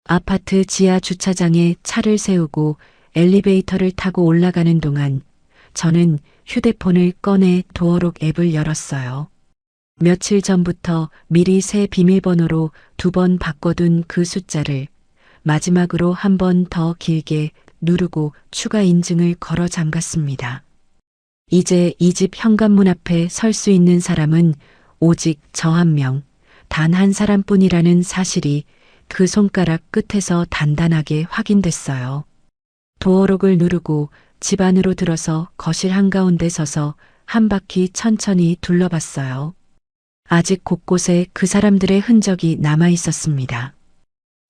아파트 지하 주차장에 차를 세우고 엘리베이터를 타고 올라가는 동안 저는 휴대폰을 꺼내 도어록 앱을 열었어요. 며칠 전부터 미리 새 비밀번호로 2번 바꿔둔 그 숫자를 마지막으로 한 번 더 길게 누르고 추가 인증을 걸어 잠갔습니다. 이제 이 집 현관문 앞에 설 수 있는 사람은 오직 저 한 명, 단 한 사람뿐이라는 사실이 그 손가락 끝에서 단단하게 확인됐어요. 도어록을 누르고 집 안으로 들어서 거실 한가운데 서서 한 바퀴 천천히 둘러봤어요. 아직 곳곳에 그 사람들의 흔적이 남아 있었습니다.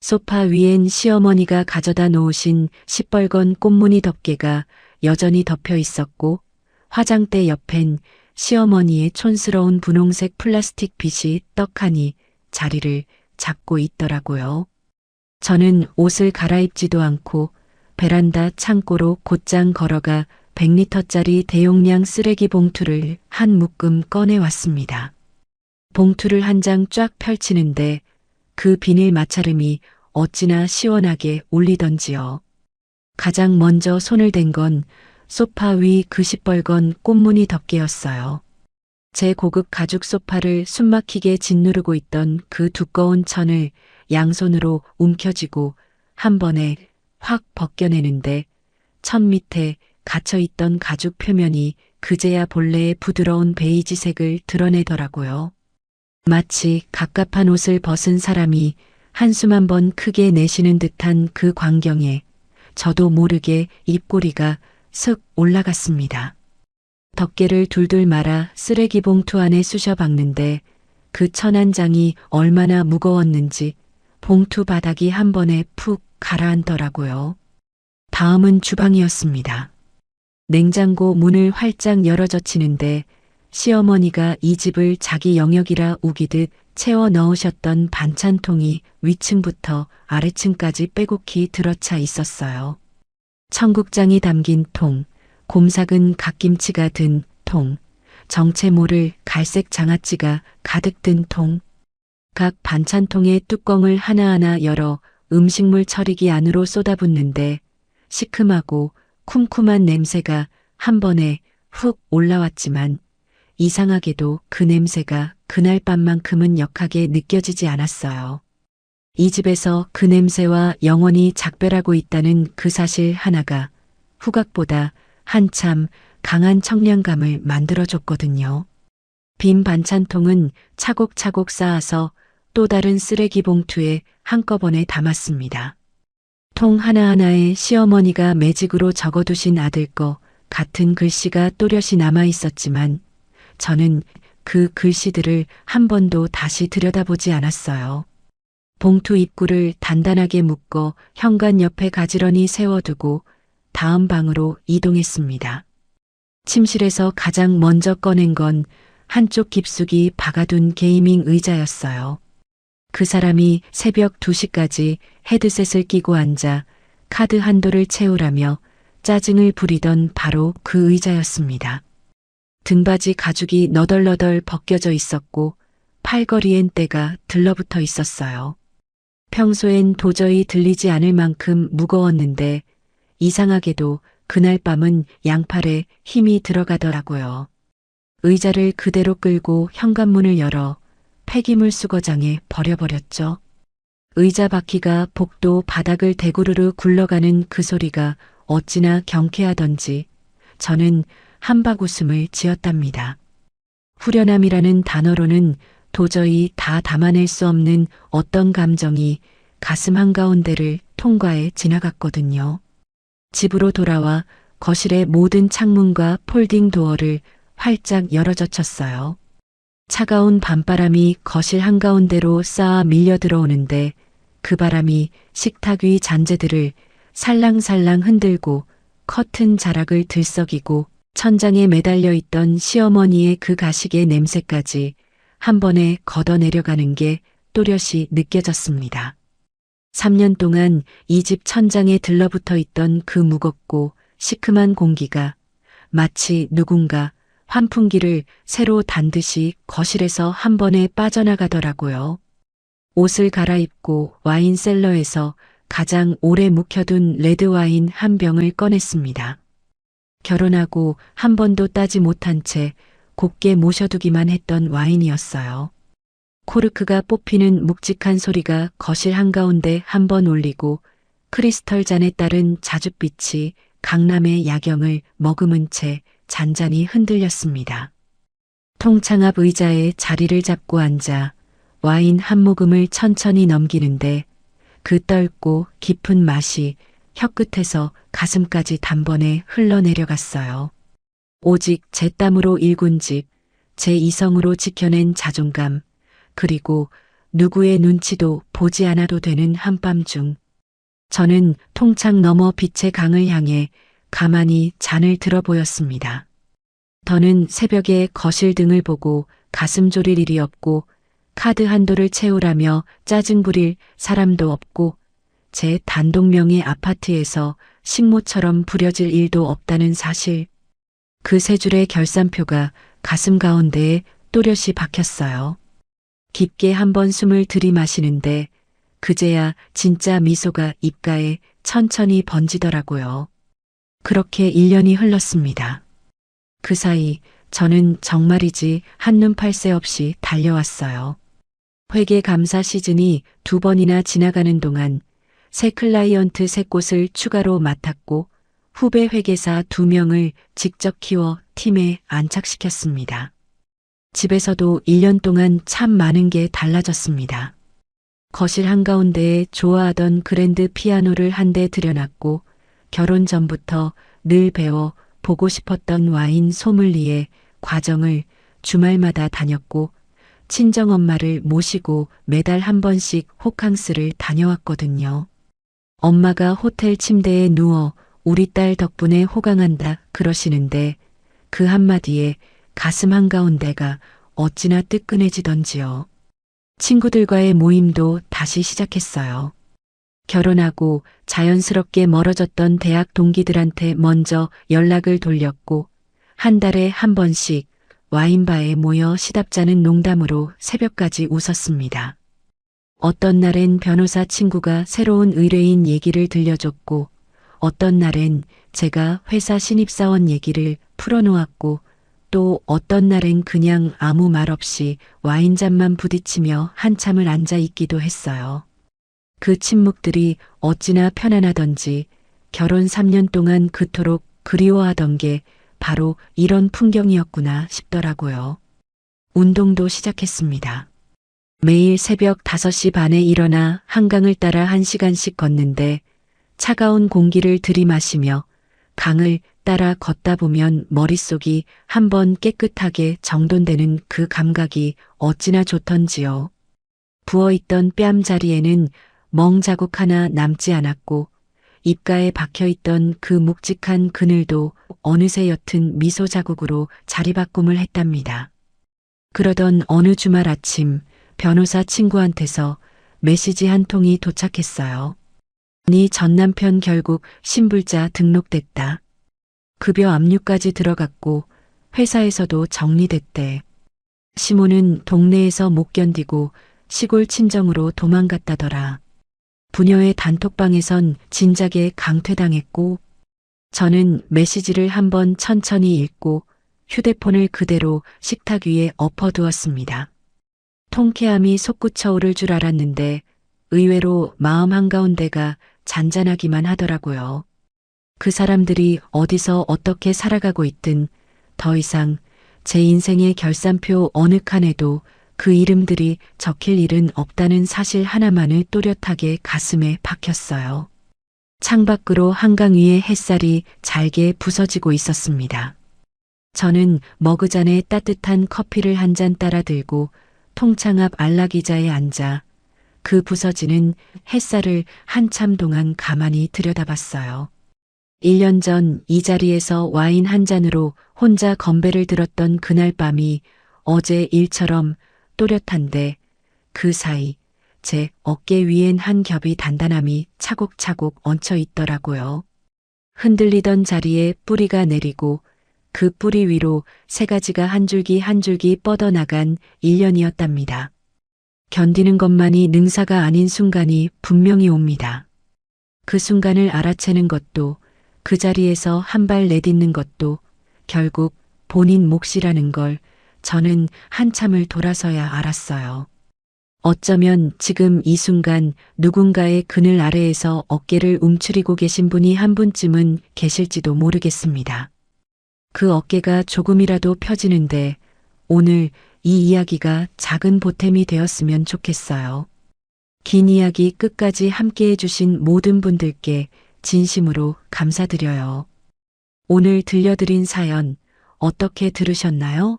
소파 위엔 시어머니가 가져다 놓으신 시뻘건 꽃무늬 덮개가 여전히 덮여 있었고 화장대 옆엔 시어머니의 촌스러운 분홍색 플라스틱 빗이 떡하니 자리를 잡고 있더라고요. 저는 옷을 갈아입지도 않고 베란다 창고로 곧장 걸어가 100리터짜리 대용량 쓰레기 봉투를 한 묶음 꺼내왔습니다. 봉투를 한 장 쫙 펼치는데 그 비닐 마찰음이 어찌나 시원하게 울리던지요. 가장 먼저 손을 댄 건 소파 위 그 시뻘건 꽃무늬 덮개였어요. 제 고급 가죽 소파를 숨막히게 짓누르고 있던 그 두꺼운 천을 양손으로 움켜쥐고 한 번에 확 벗겨내는데 천 밑에 갇혀있던 가죽 표면이 그제야 본래의 부드러운 베이지색을 드러내더라고요. 마치 갑갑한 옷을 벗은 사람이 한숨 한 번 크게 내쉬는 듯한 그 광경에 저도 모르게 입꼬리가 슥 올라갔습니다. 덮개를 둘둘 말아 쓰레기 봉투 안에 쑤셔 박는데 그 천 한 장이 얼마나 무거웠는지 봉투 바닥이 한 번에 푹 가라앉더라고요. 다음은 주방이었습니다. 냉장고 문을 활짝 열어젖히는데 시어머니가 이 집을 자기 영역이라 우기듯 채워 넣으셨던 반찬통이 위층부터 아래층까지 빼곡히 들어차 있었어요. 청국장이 담긴 통, 곰삭은 갓김치가 든 통, 정체 모를 갈색 장아찌가 가득 든 통, 각 반찬통의 뚜껑을 하나하나 열어 음식물 처리기 안으로 쏟아붓는데 시큼하고 쿰쿰한 냄새가 한 번에 훅 올라왔지만 이상하게도 그 냄새가 그날 밤만큼은 역하게 느껴지지 않았어요. 이 집에서 그 냄새와 영원히 작별하고 있다는 그 사실 하나가 후각보다 한참 강한 청량감을 만들어줬거든요. 빈 반찬통은 차곡차곡 쌓아서 또 다른 쓰레기 봉투에 한꺼번에 담았습니다. 통 하나하나에 시어머니가 매직으로 적어두신 아들 거 같은 글씨가 또렷이 남아 있었지만 저는 그 글씨들을 한 번도 다시 들여다보지 않았어요. 봉투 입구를 단단하게 묶어 현관 옆에 가지런히 세워두고 다음 방으로 이동했습니다. 침실에서 가장 먼저 꺼낸 건 한쪽 깊숙이 박아둔 게이밍 의자였어요. 그 사람이 새벽 2시까지 헤드셋을 끼고 앉아 카드 한도를 채우라며 짜증을 부리던 바로 그 의자였습니다. 등받이 가죽이 너덜너덜 벗겨져 있었고 팔걸이엔 때가 들러붙어 있었어요. 평소엔 도저히 들리지 않을 만큼 무거웠는데 이상하게도 그날 밤은 양팔에 힘이 들어가더라고요. 의자를 그대로 끌고 현관문을 열어 폐기물 수거장에 버려버렸죠. 의자 바퀴가 복도 바닥을 대구르르 굴러가는 그 소리가 어찌나 경쾌하던지 저는 한박 웃음을 지었답니다. 후련함이라는 단어로는 도저히 다 담아낼 수 없는 어떤 감정이 가슴 한가운데를 통과해 지나갔거든요. 집으로 돌아와 거실의 모든 창문과 폴딩 도어를 활짝 열어젖혔어요. 차가운 밤바람이 거실 한가운데로 쌓아 밀려 들어오는데 그 바람이 식탁 위 잔재들을 살랑살랑 흔들고 커튼 자락을 들썩이고 천장에 매달려 있던 시어머니의 그 가식의 냄새까지 한 번에 걷어내려가는 게 또렷이 느껴졌습니다. 3년 동안 이 집 천장에 들러붙어 있던 그 무겁고 시큼한 공기가 마치 누군가 환풍기를 새로 단 듯이 거실에서 한 번에 빠져나가더라고요. 옷을 갈아입고 와인 셀러에서 가장 오래 묵혀둔 레드와인 한 병을 꺼냈습니다. 결혼하고 한 번도 따지 못한 채 곱게 모셔두기만 했던 와인이었어요. 코르크가 뽑히는 묵직한 소리가 거실 한가운데 한 번 울리고 크리스털 잔에 따른 자줏빛이 강남의 야경을 머금은 채 잔잔히 흔들렸습니다. 통창 앞 의자에 자리를 잡고 앉아 와인 한 모금을 천천히 넘기는데 그 떫고 깊은 맛이 혀끝에서 가슴까지 단번에 흘러내려갔어요. 오직 제 땀으로 일군 집, 제 이성으로 지켜낸 자존감, 그리고 누구의 눈치도 보지 않아도 되는 한밤중 저는 통창 너머 빛의 강을 향해 가만히 잔을 들어 보였습니다. 더는 새벽에 거실 등을 보고 가슴 졸일 일이 없고 카드 한도를 채우라며 짜증 부릴 사람도 없고 제 단독명의 아파트에서 식모처럼 부려질 일도 없다는 사실. 그 세 줄의 결산표가 가슴 가운데에 또렷이 박혔어요. 깊게 한번 숨을 들이마시는데 그제야 진짜 미소가 입가에 천천히 번지더라고요. 그렇게 1년이 흘렀습니다. 그 사이 저는 정말이지 한눈 팔 새 없이 달려왔어요. 회계 감사 시즌이 2번이나 지나가는 동안 새 클라이언트 3곳을 추가로 맡았고 후배 회계사 2명을 직접 키워 팀에 안착시켰습니다. 집에서도 1년 동안 참 많은 게 달라졌습니다. 거실 한가운데에 좋아하던 그랜드 피아노를 한 대 들여놨고 결혼 전부터 늘 배워 보고 싶었던 와인 소믈리에 과정을 주말마다 다녔고 친정엄마를 모시고 매달 한 번씩 호캉스를 다녀왔거든요. 엄마가 호텔 침대에 누워 우리 딸 덕분에 호강한다 그러시는데 그 한마디에 가슴 한가운데가 어찌나 뜨끈해지던지요. 친구들과의 모임도 다시 시작했어요. 결혼하고 자연스럽게 멀어졌던 대학 동기들한테 먼저 연락을 돌렸고 한 달에 한 번씩 와인바에 모여 시답자는 농담으로 새벽까지 웃었습니다. 어떤 날엔 변호사 친구가 새로운 의뢰인 얘기를 들려줬고 어떤 날엔 제가 회사 신입사원 얘기를 풀어놓았고 또 어떤 날엔 그냥 아무 말 없이 와인잔만 부딪히며 한참을 앉아 있기도 했어요. 그 침묵들이 어찌나 편안하던지 결혼 3년 동안 그토록 그리워하던 게 바로 이런 풍경이었구나 싶더라고요. 운동도 시작했습니다. 매일 새벽 5시 반에 일어나 한강을 따라 1시간씩 걷는데 차가운 공기를 들이마시며 강을 따라 걷다 보면 머릿속이 한번 깨끗하게 정돈되는 그 감각이 어찌나 좋던지요. 부어있던 뺨 자리에는 멍 자국 하나 남지 않았고 입가에 박혀있던 그 묵직한 그늘도 어느새 옅은 미소 자국으로 자리바꿈을 했답니다. 그러던 어느 주말 아침 변호사 친구한테서 메시지 한 통이 도착했어요. 네 전 남편 결국 신불자 등록됐다. 급여 압류까지 들어갔고 회사에서도 정리됐대. 시모는 동네에서 못 견디고 시골 친정으로 도망갔다더라. 부녀의 단톡방에선 진작에 강퇴당했고 저는 메시지를 한번 천천히 읽고 휴대폰을 그대로 식탁 위에 엎어두었습니다. 통쾌함이 솟구쳐 오를 줄 알았는데 의외로 마음 한가운데가 잔잔하기만 하더라고요. 그 사람들이 어디서 어떻게 살아가고 있든 더 이상 제 인생의 결산표 어느 칸에도 그 이름들이 적힐 일은 없다는 사실 하나만을 또렷하게 가슴에 박혔어요. 창밖으로 한강 위에 햇살이 잘게 부서지고 있었습니다. 저는 머그잔에 따뜻한 커피를 한 잔 따라 들고 통창 앞 안락의자에 앉아 그 부서지는 햇살을 한참 동안 가만히 들여다봤어요. 1년 전 이 자리에서 와인 한 잔으로 혼자 건배를 들었던 그날 밤이 어제 일처럼 또렷한데 그 사이 제 어깨 위엔 한 겹이 단단함이 차곡차곡 얹혀 있더라고요. 흔들리던 자리에 뿌리가 내리고 그 뿌리 위로 새 가지가 한 줄기 한 줄기 뻗어나간 1년이었답니다. 견디는 것만이 능사가 아닌 순간이 분명히 옵니다. 그 순간을 알아채는 것도 그 자리에서 한 발 내딛는 것도 결국 본인 몫이라는 걸 저는 한참을 돌아서야 알았어요. 어쩌면 지금 이 순간 누군가의 그늘 아래에서 어깨를 움츠리고 계신 분이 한 분쯤은 계실지도 모르겠습니다. 그 어깨가 조금이라도 펴지는데 오늘 이 이야기가 작은 보탬이 되었으면 좋겠어요. 긴 이야기 끝까지 함께 해주신 모든 분들께 진심으로 감사드려요. 오늘 들려드린 사연 어떻게 들으셨나요?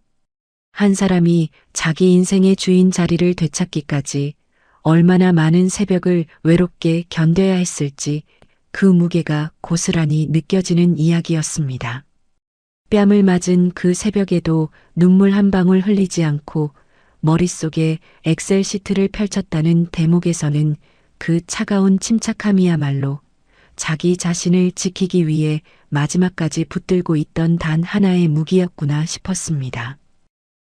한 사람이 자기 인생의 주인 자리를 되찾기까지 얼마나 많은 새벽을 외롭게 견뎌야 했을지 그 무게가 고스란히 느껴지는 이야기였습니다. 뺨을 맞은 그 새벽에도 눈물 한 방울 흘리지 않고 머릿속에 엑셀 시트를 펼쳤다는 대목에서는 그 차가운 침착함이야말로 자기 자신을 지키기 위해 마지막까지 붙들고 있던 단 하나의 무기였구나 싶었습니다.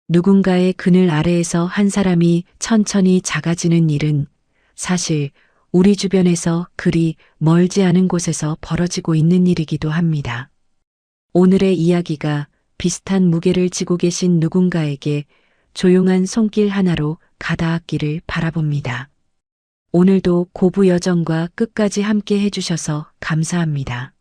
누군가의 그늘 아래에서 한 사람이 천천히 작아지는 일은 사실 우리 주변에서 그리 멀지 않은 곳에서 벌어지고 있는 일이기도 합니다. 오늘의 이야기가 비슷한 무게를 지고 계신 누군가에게 조용한 손길 하나로 가닿았기를 바라봅니다. 오늘도 고부 여정과 끝까지 함께 해주셔서 감사합니다.